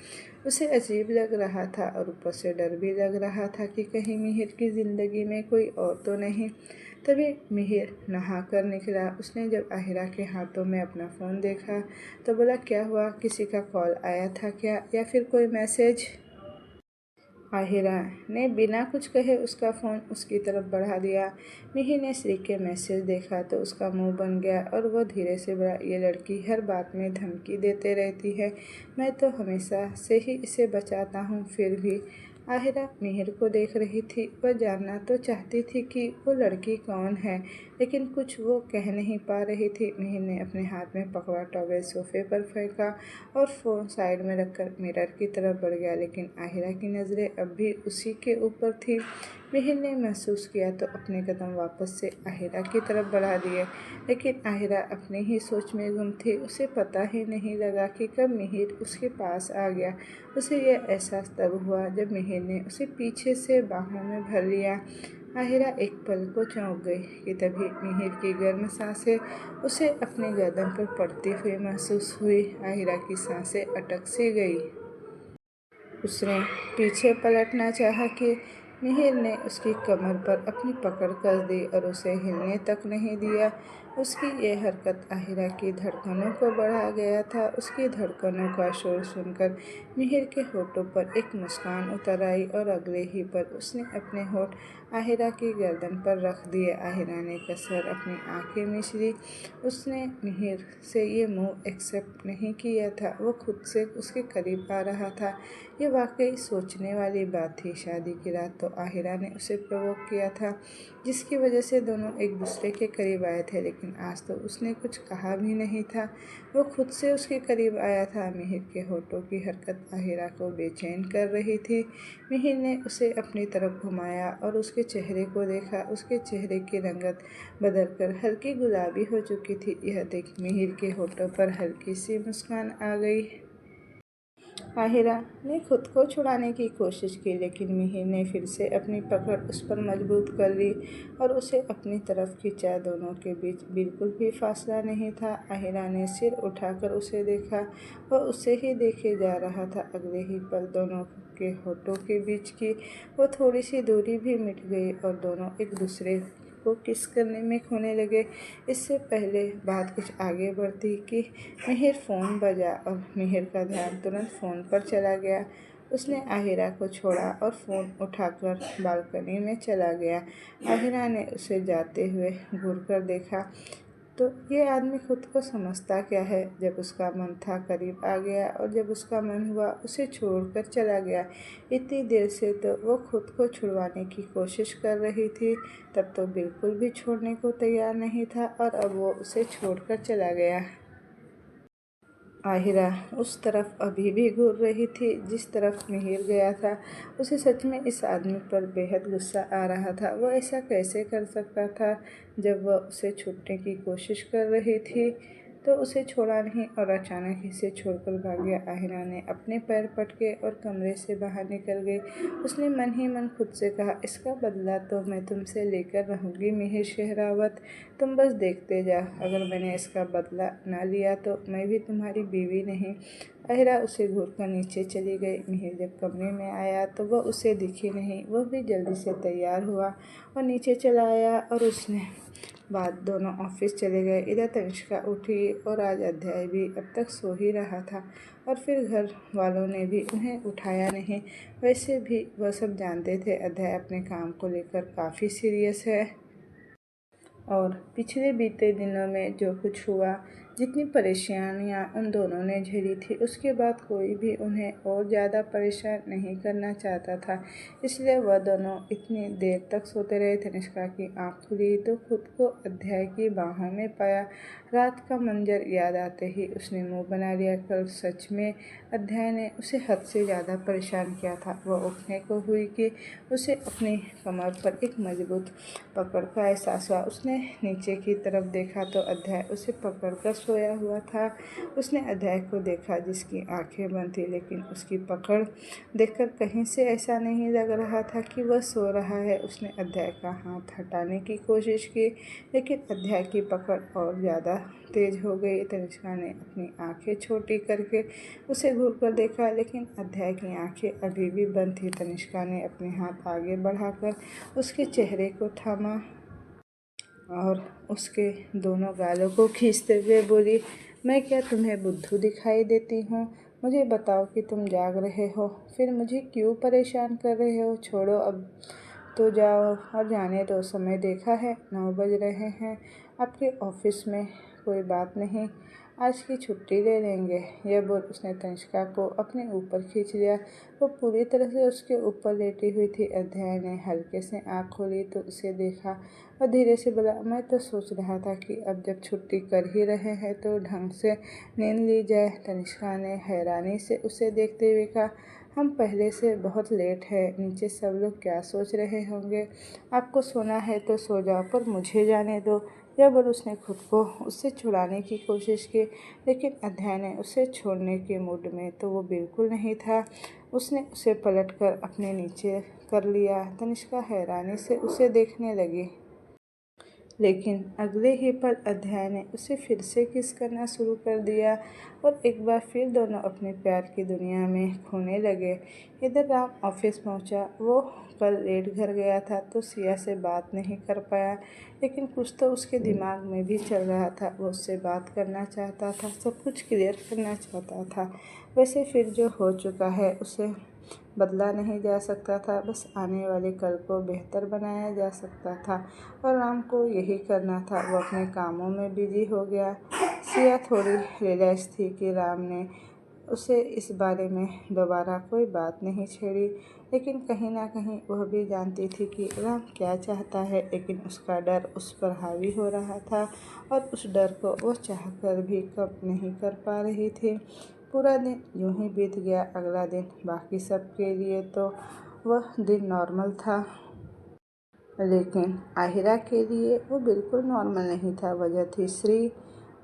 [SPEAKER 1] उसे अजीब लग रहा था। और ऊपर से डर भी लग रहा था कि कहीं मिहिर की ज़िंदगी में कोई और तो नहीं। तभी मिहिर नहा कर निकला। उसने जब आहिरा के हाथों में अपना फ़ोन देखा तो बोला, क्या हुआ? किसी का कॉल आया था क्या, या फिर कोई मैसेज? आहिरा ने बिना कुछ कहे उसका फ़ोन उसकी तरफ बढ़ा दिया। मिहिर ने श्री के मैसेज देखा तो उसका मुंह बन गया और वह धीरे से बोला, ये लड़की हर बात में धमकी देते रहती है। मैं तो हमेशा से ही इसे बचाता हूँ, फिर भी। आहिरा मिहिर को देख रही थी। वह जानना तो चाहती थी कि वो लड़की कौन है, लेकिन कुछ वो कह नहीं पा रही थी। मिहिर ने अपने हाथ में पकड़ा टॉवेल सोफे पर फेंका और फ़ोन साइड में रखकर मिरर की तरफ बढ़ गया। लेकिन आहिरा की नज़रें अब भी उसी के ऊपर थी। मिहिर ने महसूस किया तो अपने कदम वापस से आहिरा की तरफ बढ़ा दिए। लेकिन आहिरा अपनी ही सोच में गुम थी। उसे पता ही नहीं लगा कि कब मिहिर उसके पास आ गया। उसे यह एहसास तब हुआ जब मिहिर ने उसे पीछे से बाहों में भर लिया। आहिरा एक पल को चौंक गई कि तभी मिहिर की गर्म सांसें उसे अपनी गर्दन पर पड़ती हुई महसूस हुई। आहिरा की सांसें अटक सी गई। उसने पीछे पलटना चाहा कि मिहिर ने उसकी कमर पर अपनी पकड़ कर दी और उसे हिलने तक नहीं दिया। उसकी ये हरकत आहिरा की धड़कनों को बढ़ा गया था। उसकी धड़कनों का शोर सुनकर मिहिर के होठों पर एक मुस्कान उतर आई और अगले ही पल उसने अपने होठ आहिरा की गर्दन पर रख दिए। आहिरा ने कसकर अपनी आंखें मीच ली। उसने मिहिर से ये मूव एक्सेप्ट नहीं किया था। वो खुद से उसके करीब आ रहा था। ये वाकई सोचने वाली बात थी। शादी की रात तो आहिरा ने उसे प्रवोक किया था, जिसकी वजह से दोनों एक दूसरे के करीब आए थे। लेकिन आज तो उसने कुछ कहा भी नहीं था। वो खुद से उसके करीब आया था। मिहिर के होठों की हरकत आहिरा को बेचैन कर रही थी। मिहिर ने उसे अपनी तरफ घुमाया और उसके चेहरे को देखा। उसके चेहरे की रंगत बदलकर हल्की गुलाबी हो चुकी थी। यह देख मिहिर के होठों पर हल्की सी मुस्कान आ गई। आहिरा ने खुद को छुड़ाने की कोशिश की, लेकिन मिहिर ने फिर से अपनी पकड़ उस पर मजबूत कर ली और उसे अपनी तरफ खींचा। दोनों के बीच बिल्कुल भी फासला नहीं था। आहिरा ने सिर उठाकर उसे देखा। वह उसे ही देखे जा रहा था। अगले ही पल दोनों के होठों के बीच की वो थोड़ी सी दूरी भी मिट गई और दोनों एक दूसरे को किस करने में खोने लगे। इससे पहले बात कुछ आगे बढ़ती कि मिहिर फ़ोन बजा और मिहिर का ध्यान तुरंत फ़ोन पर चला गया। उसने आहिरा को छोड़ा और फ़ोन उठाकर बालकनी में चला गया। आहिरा ने उसे जाते हुए घूरकर देखा तो ये आदमी खुद को समझता क्या है। जब उसका मन था करीब आ गया और जब उसका मन हुआ उसे छोड़कर चला गया। इतनी देर से तो वो खुद को छुड़वाने की कोशिश कर रही थी, तब तो बिल्कुल भी छोड़ने को तैयार नहीं था और अब वो उसे छोड़कर चला गया। आहिरा उस तरफ अभी भी घूर रही थी जिस तरफ मिहिर गया था। उसे सच में इस आदमी पर बेहद गुस्सा आ रहा था। वो ऐसा कैसे कर सकता था? जब वह उसे छूटने की कोशिश कर रही थी तो उसे छोड़ा नहीं और अचानक इसे छोड़कर भाग गया। आहिरा ने अपने पैर पटके और कमरे से बाहर निकल गई। उसने मन ही मन खुद से कहा, इसका बदला तो मैं तुमसे लेकर रहूँगी मिहिर शेहरावत। तुम बस देखते जाओ, अगर मैंने इसका बदला ना लिया तो मैं भी तुम्हारी बीवी नहीं। आहिरा उसे घूरकर नीचे चली गई। मिहिर जब कमरे में आया तो वह उसे दिखी नहीं। वह भी जल्दी से तैयार हुआ और नीचे चला आया और उसने बाद दोनों ऑफिस चले गए। इधर तनिष्का उठी और आज अध्याय भी अब तक सो ही रहा था और फिर घर वालों ने भी उन्हें उठाया नहीं। वैसे भी वह सब जानते थे अध्याय अपने काम को लेकर काफ़ी सीरियस है और पिछले बीते दिनों में जो कुछ हुआ जितनी परेशानियां उन दोनों ने झेली थी उसके बाद कोई भी उन्हें और ज़्यादा परेशान नहीं करना चाहता था। इसलिए वह दोनों इतनी देर तक सोते रहे। तनिष्का की आँख खुली तो खुद को अध्याय की बाहों में पाया। रात का मंजर याद आते ही उसने मुंह बना लिया। कल सच में अध्याय ने उसे हद से ज़्यादा परेशान किया था। वह उठने को हुई कि उसे अपनी कमर पर एक मजबूत पकड़ का एहसास हुआ। उसने नीचे की तरफ देखा तो अध्याय उसे पकड़कर सोया हुआ था। उसने अध्याय को देखा जिसकी आंखें बंद थी, लेकिन उसकी पकड़ देखकर कहीं से ऐसा नहीं लग रहा था कि वह सो रहा है। उसने अध्याय का हाथ हटाने की कोशिश की, लेकिन अध्याय की पकड़ और ज़्यादा तेज हो गई। तनिष्का ने अपनी आंखें छोटी करके उसे घूर कर देखा, लेकिन अध्याय की आंखें अभी भी बंद थी। तनिष्का ने अपने हाथ आगे बढ़ाकर उसके चेहरे को थामा और उसके दोनों गालों को खींचते हुए बोली, मैं क्या तुम्हें बुद्धू दिखाई देती हूँ? मुझे बताओ कि तुम जाग रहे हो, फिर मुझे क्यों परेशान कर रहे हो? छोड़ो अब तो जाओ और जाने दो। समय देखा है 9 बज रहे हैं। आपके ऑफिस में कोई बात नहीं, आज की छुट्टी ले लेंगे। यह बोल उसने तनिष्का को अपने ऊपर खींच लिया। वो पूरी तरह से उसके ऊपर लेटी हुई थी। अध्याय ने हल्के से आँख खोली तो उसे देखा और धीरे से बोला, मैं तो सोच रहा था कि अब जब छुट्टी कर ही रहे हैं तो ढंग से नींद ली जाए। तनिष्का ने हैरानी से उसे देखते हुए कहा, हम पहले से बहुत लेट है, नीचे सब लोग क्या सोच रहे होंगे। आपको सोना है तो सो जाओ, पर मुझे जाने दो। यह बोल उसने खुद को उससे छुड़ाने की कोशिश की, लेकिन अध्याय ने उसे छोड़ने के मूड में तो वो बिल्कुल नहीं था। उसने उसे पलटकर अपने नीचे कर लिया। तनिष्का हैरानी से उसे देखने लगी, लेकिन अगले ही पल अध्याय ने उसे फिर से किस करना शुरू कर दिया और एक बार फिर दोनों अपने प्यार की दुनिया में खोने लगे। इधर राम ऑफिस पहुंचा। वो कल लेट घर गया था तो सिया से बात नहीं कर पाया, लेकिन कुछ तो उसके दिमाग में भी चल रहा था। वो उससे बात करना चाहता था, सब कुछ क्लियर करना चाहता था। वैसे फिर जो हो चुका है उसे बदला नहीं जा सकता था, बस आने वाले कल को बेहतर बनाया जा सकता था और राम को यही करना था। वो अपने कामों में बिजी हो गया। सिया थोड़ी रिलैक्स थी कि राम ने उसे इस बारे में दोबारा कोई बात नहीं छेड़ी, लेकिन कहीं ना कहीं वह भी जानती थी कि राम क्या चाहता है। लेकिन उसका डर उस पर हावी हो रहा था और उस डर को वह चाहकर भी कम नहीं कर पा रही थी। पूरा दिन यूं ही बीत गया। अगला दिन बाकी सब के लिए तो वह दिन नॉर्मल था, लेकिन आहिरा के लिए वो बिल्कुल नॉर्मल नहीं था। वजह थी श्री।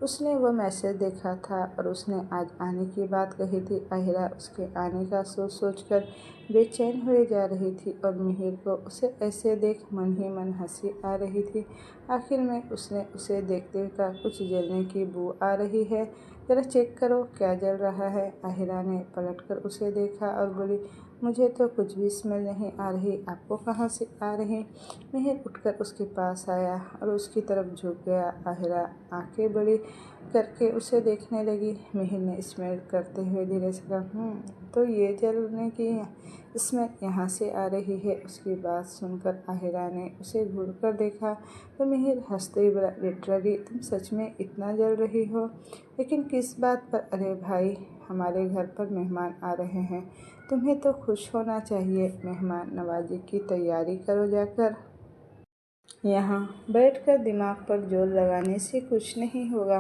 [SPEAKER 1] उसने वह मैसेज देखा था और उसने आज आने की बात कही थी। आहिरा उसके आने का सोच सोचकर बेचैन हुए जा रही थी और मिहिर को उसे ऐसे देख मन ही मन हंसी आ रही थी। आखिर में उसने उसे देखते हुए कहा, कुछ जलने की बू आ रही है, ज़रा चेक करो क्या जल रहा है। आहिरा ने पलटकर उसे देखा और बोली, मुझे तो कुछ भी स्मेल नहीं आ रही, आपको कहाँ से आ रही? मिहिर उठकर उसके पास आया और उसकी तरफ झुक गया। आहिरा आंखें बड़ी करके उसे देखने लगी। मिहिर ने स्मेल करते हुए धीरे से कहा, तो ये जलने की स्मेल यहाँ से आ रही है। उसकी बात सुनकर आहिरा ने उसे घूर कर देखा तो मिहिर हंसते ही बोला, लिटरली तुम सच में इतना जल रही हो? लेकिन किस बात पर? अरे भाई, हमारे घर पर मेहमान आ रहे हैं, तुम्हें तो खुश होना चाहिए। मेहमान नवाजी की तैयारी करो जाकर। यहाँ बैठकर दिमाग पर जोर लगाने से कुछ नहीं होगा,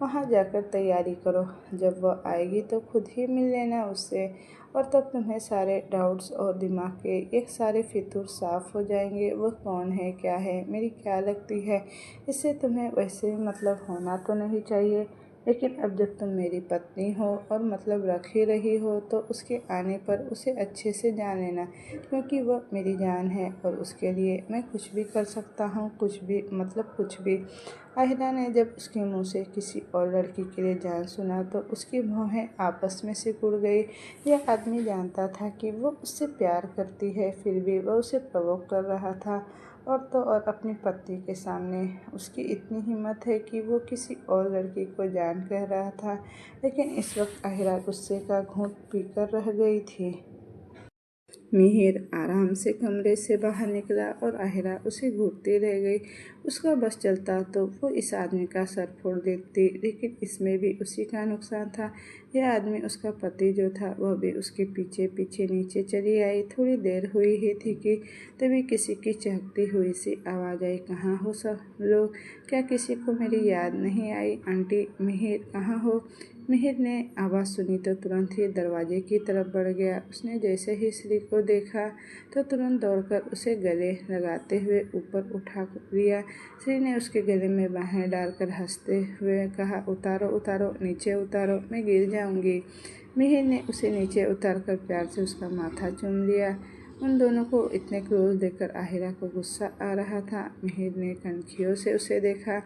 [SPEAKER 1] वहाँ जाकर तैयारी करो। जब वह आएगी तो खुद ही मिल लेना उससे, और तब तुम्हें सारे डाउट्स और दिमाग के एक सारे फितूर साफ हो जाएंगे। वह कौन है, क्या है, मेरी क्या लगती है, इससे तुम्हें वैसे मतलब होना तो नहीं चाहिए, लेकिन अब जब तुम मेरी पत्नी हो और मतलब रख ही रही हो तो उसके आने पर उसे अच्छे से जान लेना, क्योंकि वह मेरी जान है और उसके लिए मैं कुछ भी कर सकता हूँ, कुछ भी मतलब कुछ भी। आहिरा ने जब उसके मुंह से किसी और लड़की के लिए जान सुना तो उसकी भौहें आपस में सिकुड़ गई। यह आदमी जानता था कि वो उससे प्यार करती है, फिर भी वह उसे प्रवोक कर रहा था। और तो और अपनी पत्नी के सामने उसकी इतनी हिम्मत है कि वो किसी और लड़की को जान कह रहा था। लेकिन इस वक्त आहिरा गुस्से का घूंट पीकर रह गई थी। मिहिर आराम से कमरे से बाहर निकला और आहिरा उसे घूरती रह गई। उसका बस चलता तो वो इस आदमी का सर फोड़ देती, लेकिन इसमें भी उसी का नुकसान था। यह आदमी उसका पति जो था वह भी उसके पीछे पीछे नीचे चली आई। थोड़ी देर हुई ही थी कि तभी किसी की चहकती हुई सी आवाज़ आई, कहाँ हो सब लोग? क्या किसी को मेरी याद नहीं आई? आंटी मिहिर कहाँ हो? मिहिर ने आवाज़ सुनी तो तुरंत ही दरवाजे की तरफ बढ़ गया। उसने जैसे ही श्री को देखा तो तुरंत दौड़कर उसे गले लगाते हुए ऊपर उठा लिया। श्री ने उसके गले में बाहें डालकर हंसते हुए कहा, उतारो उतारो, नीचे उतारो, मैं गिर जाऊंगी। मिहिर ने उसे नीचे उतारकर प्यार से उसका माथा चूम लिया। उन दोनों को इतने क्लोज देखकर आहिरा को गुस्सा आ रहा था। मिहिर ने कनखियों से उसे देखा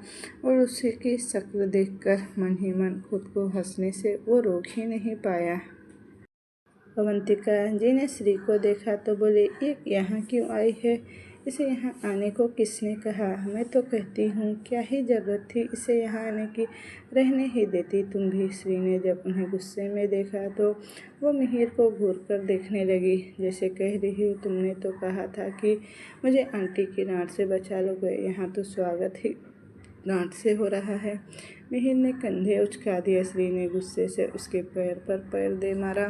[SPEAKER 1] और उसकी शक्ल देखकर मन ही मन खुद को हंसने से वो रोक ही नहीं पाया। अवंतिका जी ने श्री को देखा तो बोले, ये यहाँ क्यों आई है? इसे यहाँ आने को किसने कहा? मैं तो कहती हूँ क्या ही ज़रूरत थी इसे यहाँ आने की, रहने ही देती तुम भी। श्री ने जब उन्हें गुस्से में देखा तो वो मिहिर को घूर कर देखने लगी, जैसे कह रही हूँ तुमने तो कहा था कि मुझे आंटी की डांट से बचा लोगे, यहाँ तो स्वागत ही डांट से हो रहा है। मिहिर ने कंधे उचका दिए। श्री ने गुस्से से उसके पैर पर पैर दे मारा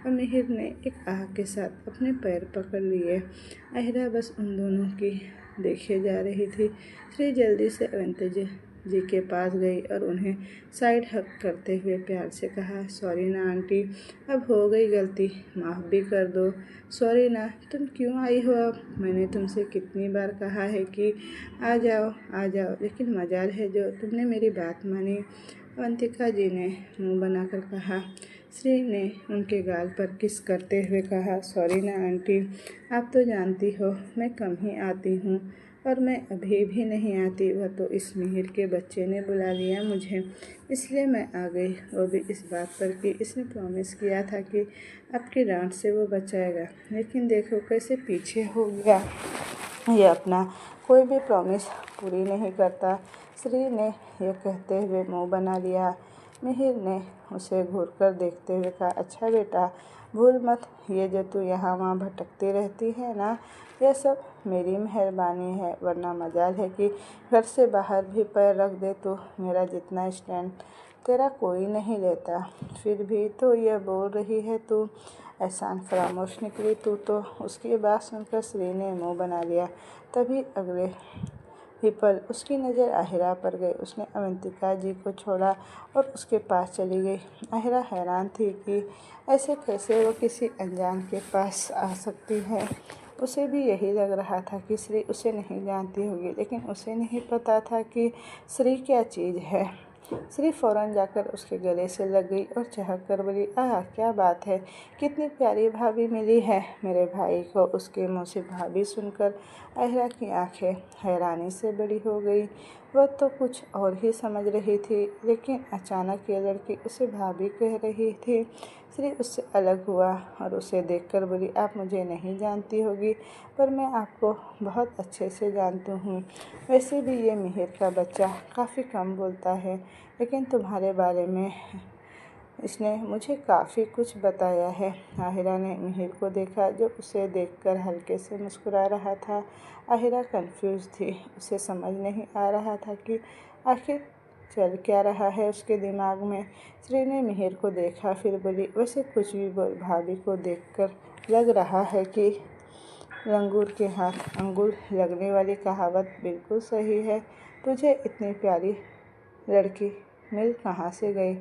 [SPEAKER 1] और मिहिर ने एक आह के साथ अपने पैर पकड़ लिए। आहिरा बस उन दोनों की देखे जा रही थी। श्री जल्दी से अवंती जी के पास गई और उन्हें साइड हक करते हुए प्यार से कहा, सॉरी ना आंटी, अब हो गई गलती, माफ़ भी कर दो। सॉरी ना, तुम क्यों आई हो अब? मैंने तुमसे कितनी बार कहा है कि आ जाओ आ जाओ, लेकिन मजाल है जो तुमने मेरी बात मानी। अवंतिका जी ने मुंह बनाकर कहा। श्री ने उनके गाल पर किस करते हुए कहा, सॉरी ना आंटी, आप तो जानती हो मैं कम ही आती हूँ और मैं अभी भी नहीं आती। वह तो इस मिहिर के बच्चे ने बुला लिया मुझे, इसलिए मैं आ गई। वो भी इस बात पर कि इसने प्रॉमिस किया था कि आपकी डांट से वो बचाएगा, लेकिन देखो कैसे पीछे हो गया। ये अपना कोई भी प्रॉमिस पूरी नहीं करता। श्री ने यह कहते हुए मुंह बना लिया। मिहिर ने उसे घूरकर देखते हुए कहा, अच्छा बेटा, भूल मत, ये जो तू यहाँ वहाँ भटकती रहती है ना, यह सब मेरी मेहरबानी है, वरना मजाल है कि घर से बाहर भी पैर रख दे तो मेरा जितना स्टैंड तेरा कोई नहीं लेता। फिर भी तो यह बोल रही है तू एहसान फरामोश निकली तू तो। उसकी बात सुनकर श्री ने मुँह बना लिया। तभी अगले ही पल उसकी नज़र आहिरा पर गई। उसने अवंतिका जी को छोड़ा और उसके पास चली गई। आहिरा हैरान थी कि ऐसे कैसे वो किसी अनजान के पास आ सकती है। उसे भी यही लग रहा था कि श्री उसे नहीं जानती होगी, लेकिन उसे नहीं पता था कि श्री क्या चीज़ है। श्री फौरन जाकर उसके गले से लग गई और चहक कर बोली, आह क्या बात है, कितनी प्यारी भाभी मिली है मेरे भाई को। उसके मुंह से भाभी सुनकर आहिरा की आंखें हैरानी से बड़ी हो गई। वह तो कुछ और ही समझ रही थी, लेकिन अचानक ये लड़की उसे भाभी कह रही थी। श्री उससे अलग हुआ और उसे देखकर बोली, आप मुझे नहीं जानती होगी, पर मैं आपको बहुत अच्छे से जानती हूँ। वैसे भी ये मिहिर का बच्चा काफ़ी कम बोलता है, लेकिन तुम्हारे बारे में इसने मुझे काफ़ी कुछ बताया है। आहिरा ने मिहिर को देखा जो उसे देखकर हल्के से मुस्कुरा रहा था। आहिरा कंफ्यूज थी, उसे समझ नहीं आ रहा था कि आखिर चल क्या रहा है उसके दिमाग में। श्री ने मिहिर को देखा, फिर बोली, वैसे कुछ भी बोल, भाभी को देखकर लग रहा है कि लंगूर के हाथ अंगूर लगने वाली कहावत बिल्कुल सही है। तुझे इतनी प्यारी लड़की मिल कहाँ से गई?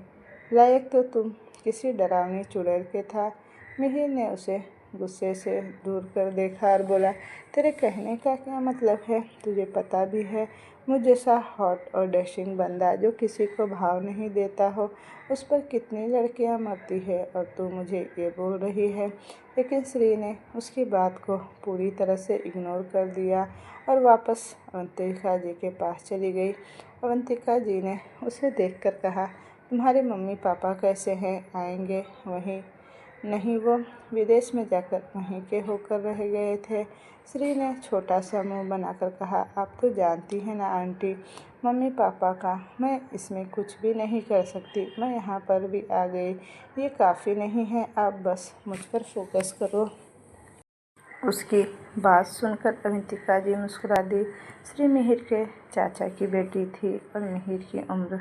[SPEAKER 1] लायक तो तुम किसी डरावनी चुड़ैल के था। मिहिर ने उसे गुस्से से दूर कर देखा और बोला, तेरे कहने का क्या मतलब है? तुझे पता भी है मुझ जैसा हॉट और डैशिंग बंदा जो किसी को भाव नहीं देता हो, उस पर कितनी लड़कियां मरती है, और तू मुझे ये बोल रही है। लेकिन श्री ने उसकी बात को पूरी तरह से इग्नोर कर दिया और वापस अवंतिका जी के पास चली गई। अवंतिका जी ने उसे देखकर कहा, तुम्हारे मम्मी पापा कैसे हैं? आएंगे? वहीं नहीं, वो विदेश में जाकर वहीं के होकर रह गए थे। श्री ने छोटा सा मुंह बनाकर कहा, आप तो जानती हैं ना आंटी, मम्मी पापा का मैं इसमें कुछ भी नहीं कर सकती। मैं यहाँ पर भी आ गई, ये काफ़ी नहीं है, आप बस मुझ पर फोकस करो। उसकी बात सुनकर अवंतिका जी मुस्कुरा दी। श्री मिहिर के चाचा की बेटी थी और मिहिर की उम्र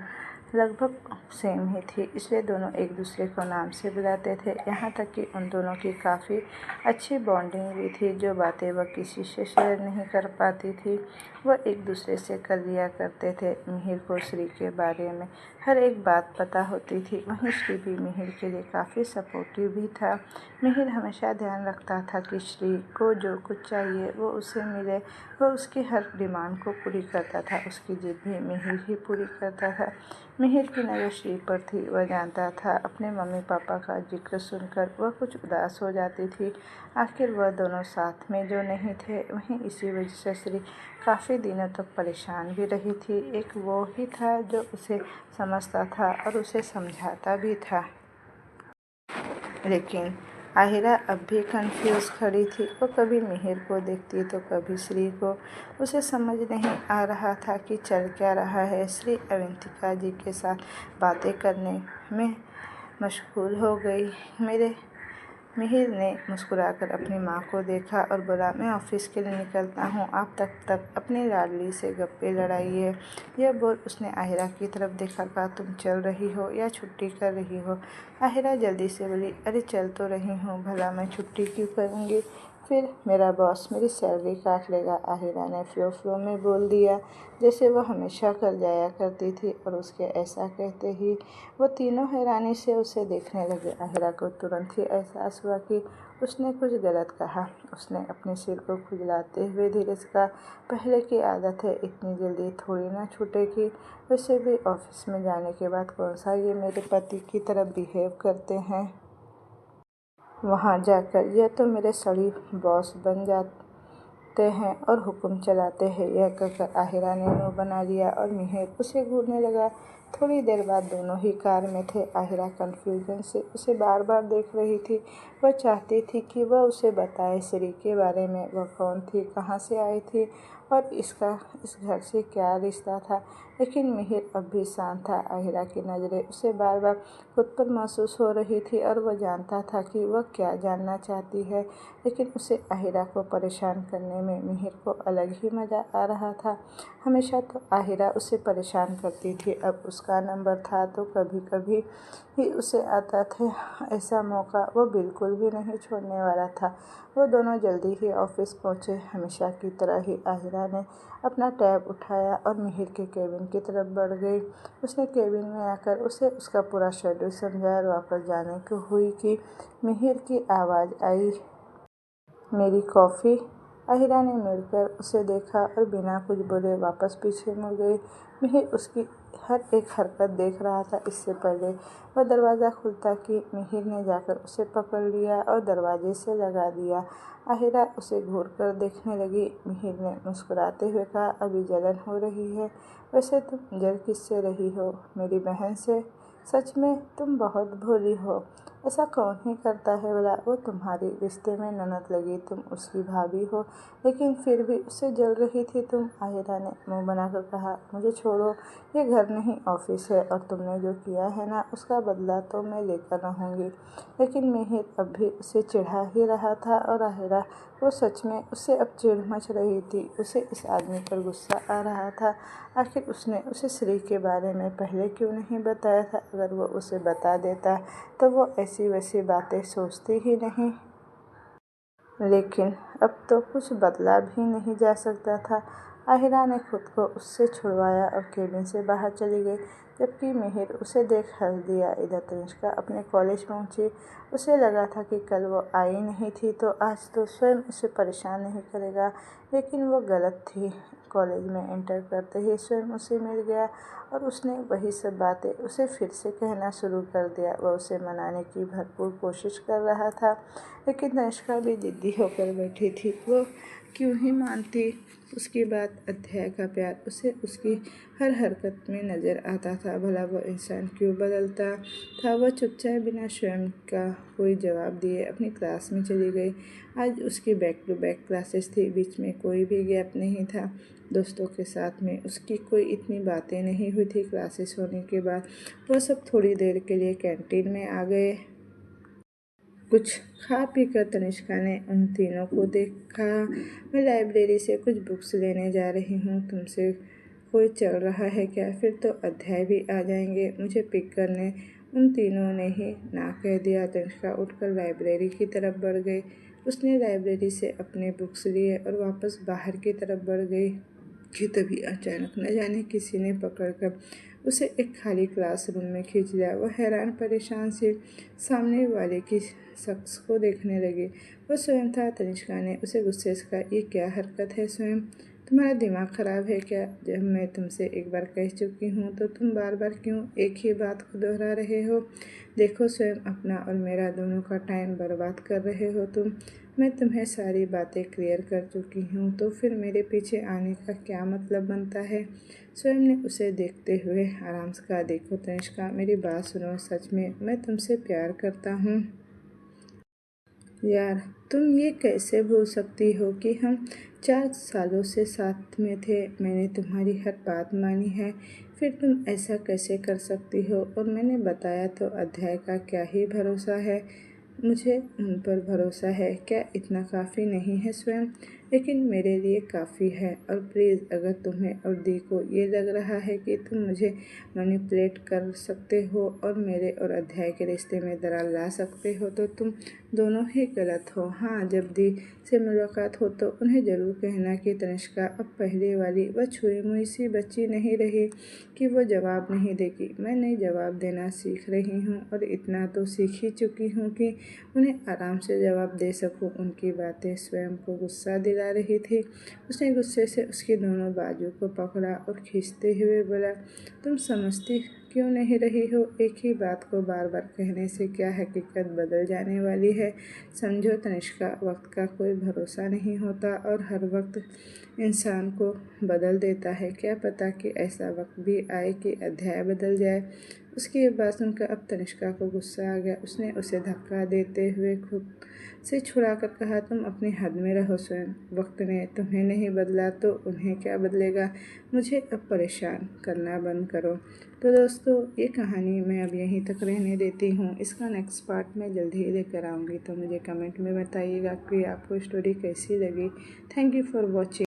[SPEAKER 1] लगभग सेम ही थी, इसलिए दोनों एक दूसरे को नाम से बुलाते थे। यहाँ तक कि उन दोनों की काफ़ी अच्छी बॉन्डिंग भी थी। जो बातें वह किसी से शेयर नहीं कर पाती थी वह एक दूसरे से कर लिया करते थे। मिहिर को श्री के बारे में हर एक बात पता होती थी। वहीं श्री भी मिहिर के लिए काफ़ी सपोर्टिव भी था। मिहिर हमेशा ध्यान रखता था कि श्री को जो कुछ चाहिए वो उसे मिले। वह उसकी हर डिमांड को पूरी करता था। उसकी जिद भी मिहिर ही पूरी करता था। मिहिर की नज़र श्री पर थी। वह जानता था अपने मम्मी पापा का जिक्र सुनकर वह कुछ उदास हो जाती थी। आखिर वह दोनों साथ में जो नहीं थे। वहीं इसी वजह से श्री काफ़ी दिनों तक परेशान भी रही थी। एक वो ही था जो उसे समझता था और उसे समझाता भी था। लेकिन आहिरा अब भी कंफ्यूज खड़ी थी। वो कभी मिहिर को देखती तो कभी श्री को। उसे समझ नहीं आ रहा था कि चल क्या रहा है। श्री अवंतिका जी के साथ बातें करने में मशगूल हो गई। मिहिर ने मुस्कुराकर अपनी माँ को देखा और बोला, मैं ऑफिस के लिए निकलता हूँ, आप तब तक अपनी लाडली से गप्पे लड़ाइए। यह बोल उसने आहिरा की तरफ देखा। कहा, तुम चल रही हो या छुट्टी कर रही हो? आहिरा जल्दी से बोली, अरे चल तो रही हूँ, भला मैं छुट्टी क्यों करूँगी? फिर मेरा बॉस मेरी सैलरी काट लेगा। आहिरा ने फ्लो में बोल दिया, जैसे वह हमेशा कर जाया करती थी। और उसके ऐसा कहते ही वो तीनों हैरानी से उसे देखने लगे। आहिरा को तुरंत ही एहसास हुआ कि उसने कुछ गलत कहा। उसने अपने सिर को खुजलाते हुए धीरे से कहा, पहले की आदत है, इतनी जल्दी थोड़ी ना छूटेगी। वैसे भी ऑफिस में जाने के बाद कौन सा ये मेरे पति की तरह बिहेव करते हैं। वहाँ जाकर यह तो मेरे सड़ी बॉस बन जाते हैं और हुक्म चलाते हैं। यह कहकर आहिरा ने मुँह बना लिया और मिहिर उसे घूरने लगा। थोड़ी देर बाद दोनों ही कार में थे। आहिरा कन्फ्यूजन से उसे बार बार देख रही थी। वह चाहती थी कि वह उसे बताए श्री के बारे में। वह कौन थी, कहाँ से आई थी और इसका इस घर से क्या रिश्ता था। लेकिन मिहिर अब भी शांत था। आहिरा की नज़रें उसे बार बार खुद पर महसूस हो रही थी और वह जानता था कि वह क्या जानना चाहती है। लेकिन उसे आहिरा को परेशान करने में मिहिर को अलग ही मज़ा आ रहा था। हमेशा तो आहिरा उसे परेशान करती थी, अब उसका नंबर था तो कभी कभी ही उसे आता था। ऐसा मौका वो बिल्कुल भी नहीं छोड़ने वाला था। वो दोनों जल्दी ही ऑफिस पहुँचे। हमेशा की तरह ही आहिरा ने अपना टैब उठाया और मिहिर के केबिन की तरफ बढ़ गई। उसने केबिन में आकर उसे उसका पूरा शेड्यूल समझाया और वापस जाने को हुई कि मिहिर की आवाज़ आई, मेरी कॉफ़ी। आहिरा ने मुड़कर उसे देखा और बिना कुछ बोले वापस पीछे मुड़ गई। मिहिर उसकी हर एक हरकत देख रहा था। इससे पहले वह दरवाज़ा खुलता कि मिहिर ने जाकर उसे पकड़ लिया और दरवाजे से लगा दिया। आहिरा उसे घूरकर देखने लगी। मिहिर ने मुस्कुराते हुए कहा, अभी जलन हो रही है? वैसे तुम जल किससे रही हो? मेरी बहन से? सच में तुम बहुत भोली हो। ऐसा कौन ही करता है भला? वो तुम्हारी रिश्ते में ननद लगी, तुम उसकी भाभी हो, लेकिन फिर भी उससे जल रही थी तुम। आहिरा ने मुंह बनाकर कहा, मुझे छोड़ो, ये घर नहीं ऑफिस है और तुमने जो किया है ना उसका बदला तो मैं लेकर रहूँगी। लेकिन मिहिर अब भी उसे चिढ़ा ही रहा था और आहिरा वो सच में उससे अब चिढ़ मच रही थी। उसे इस आदमी पर गुस्सा आ रहा था। आखिर उसने उसे श्री के बारे में पहले क्यों नहीं बताया था? अगर वो उसे बता देता तो वो ऐसी वैसी बातें सोचती ही नहीं। लेकिन अब तो कुछ बदला भी नहीं जा सकता था। आहिरा ने खुद को उससे छुड़वाया और केबिन से बाहर चली गई, जबकि मिहिर उसे देख हंस दिया। इधर तनिष्का अपने कॉलेज पहुंची। उसे लगा था कि कल वो आई नहीं थी तो आज तो स्वयं उसे परेशान नहीं करेगा, लेकिन वो गलत थी। कॉलेज में एंटर करते ही स्वयं उसे मिल गया और उसने वही सब बातें उसे फिर से कहना शुरू कर दिया। वह उसे मनाने की भरपूर कोशिश कर रहा था, लेकिन तनिष्का भी जिद्दी होकर बैठी थी। वो क्यों ही मानती उसकी बात। अध्याय का प्यार उसे उसकी हर हरकत में नज़र आता था। भला वो इंसान क्यों बदलता था। वह चुपचाप बिना स्वयं का कोई जवाब दिए अपनी क्लास में चली गई। आज उसकी बैक टू बैक क्लासेस थी, बीच में कोई भी गैप नहीं था। दोस्तों के साथ में उसकी कोई इतनी बातें नहीं हुई थी। क्लासेस होने के बाद वह सब थोड़ी देर के लिए कैंटीन में आ गए। कुछ खा पी कर तनिष्का ने उन तीनों को देखा। मैं लाइब्रेरी से कुछ बुक्स लेने जा रही हूँ, तुमसे कोई चल रहा है क्या? फिर तो अध्याय भी आ जाएंगे मुझे पिक करने। उन तीनों ने ही ना कह दिया। तनिष्का उठकर लाइब्रेरी की तरफ बढ़ गई। उसने लाइब्रेरी से अपने बुक्स लिए और वापस बाहर की तरफ बढ़ गई कि तभी अचानक न जाने किसी ने पकड़कर उसे एक खाली क्लासरूम में खींच लिया। वह हैरान परेशान से सामने वाले की शख्स को देखने लगी। वह स्वयं था। तनिष्का ने उसे गुस्से से कहा, ये क्या हरकत है स्वयं? तुम्हारा दिमाग खराब है क्या? जब मैं तुमसे एक बार कह चुकी हूँ तो तुम बार बार क्यों एक ही बात को दोहरा रहे हो? देखो स्वयं अपना और मेरा दोनों का टाइम बर्बाद कर रहे हो तुम। मैं तुम्हें सारी बातें क्लियर कर चुकी हूँ, तो फिर मेरे पीछे आने का क्या मतलब बनता है? स्वयं ने उसे देखते हुए आराम से कहा, देखो तनिष्का, मेरी बात सुनो। सच में मैं तुमसे प्यार करता हूँ। यार, तुम ये कैसे भूल सकती हो कि हम 4 सालों से साथ में थे? मैंने तुम्हारी हर बात मानी है, फिर तुम ऐसा कैसे कर सकती हो? और मैंने बताया तो अध्याय का क्या ही भरोसा है? मुझे उन पर भरोसा है। क्या इतना काफ़ी नहीं है स्वयं? लेकिन मेरे लिए काफ़ी है। और प्लीज़, अगर तुम्हें और दी को ये लग रहा है कि तुम मुझे मैनिपुलेट कर सकते हो और मेरे और अध्याय के रिश्ते में दरार ला सकते हो, तो तुम दोनों ही गलत हो। हाँ, जब दी से मुलाकात हो तो उन्हें ज़रूर कहना कि तनिष्का अब पहले वाली वह छुई मुई सी बच्ची नहीं रही कि वो जवाब नहीं देगी। मैं नई जवाब देना सीख रही हूँ और इतना तो सीख ही चुकी हूँ कि उन्हें आराम से जवाब दे सकूँ। उनकी बातें स्वयं को गुस्सा दिला रही थी। उसने गुस्से से उसकी दोनों बाजू को पकड़ा और खींचते हुए बोला, तुम समझती क्यों नहीं रही हो? एक ही बात को बार बार कहने से क्या हकीकत बदल जाने वाली है? समझो तनिष्का, वक्त का कोई भरोसा नहीं होता और हर वक्त इंसान को बदल देता है। क्या पता कि ऐसा वक्त भी आए कि अध्याय बदल जाए। उसकी ये बात सुनकर अब तनिष्का को गुस्सा आ गया। उसने उसे धक्का देते हुए खुद से छुड़ाकर कहा, तुम अपनी हद में रहो स्वयं। वक्त ने तुम्हें नहीं बदला तो उन्हें क्या बदलेगा? मुझे अब परेशान करना बंद करो। तो दोस्तों, ये कहानी मैं अब यहीं तक रहने देती हूँ। इसका नेक्स्ट पार्ट मैं जल्दी ही लेकर आऊँगी। तो मुझे कमेंट में बताइएगा कि आपको स्टोरी कैसी लगी। Thank you for watching.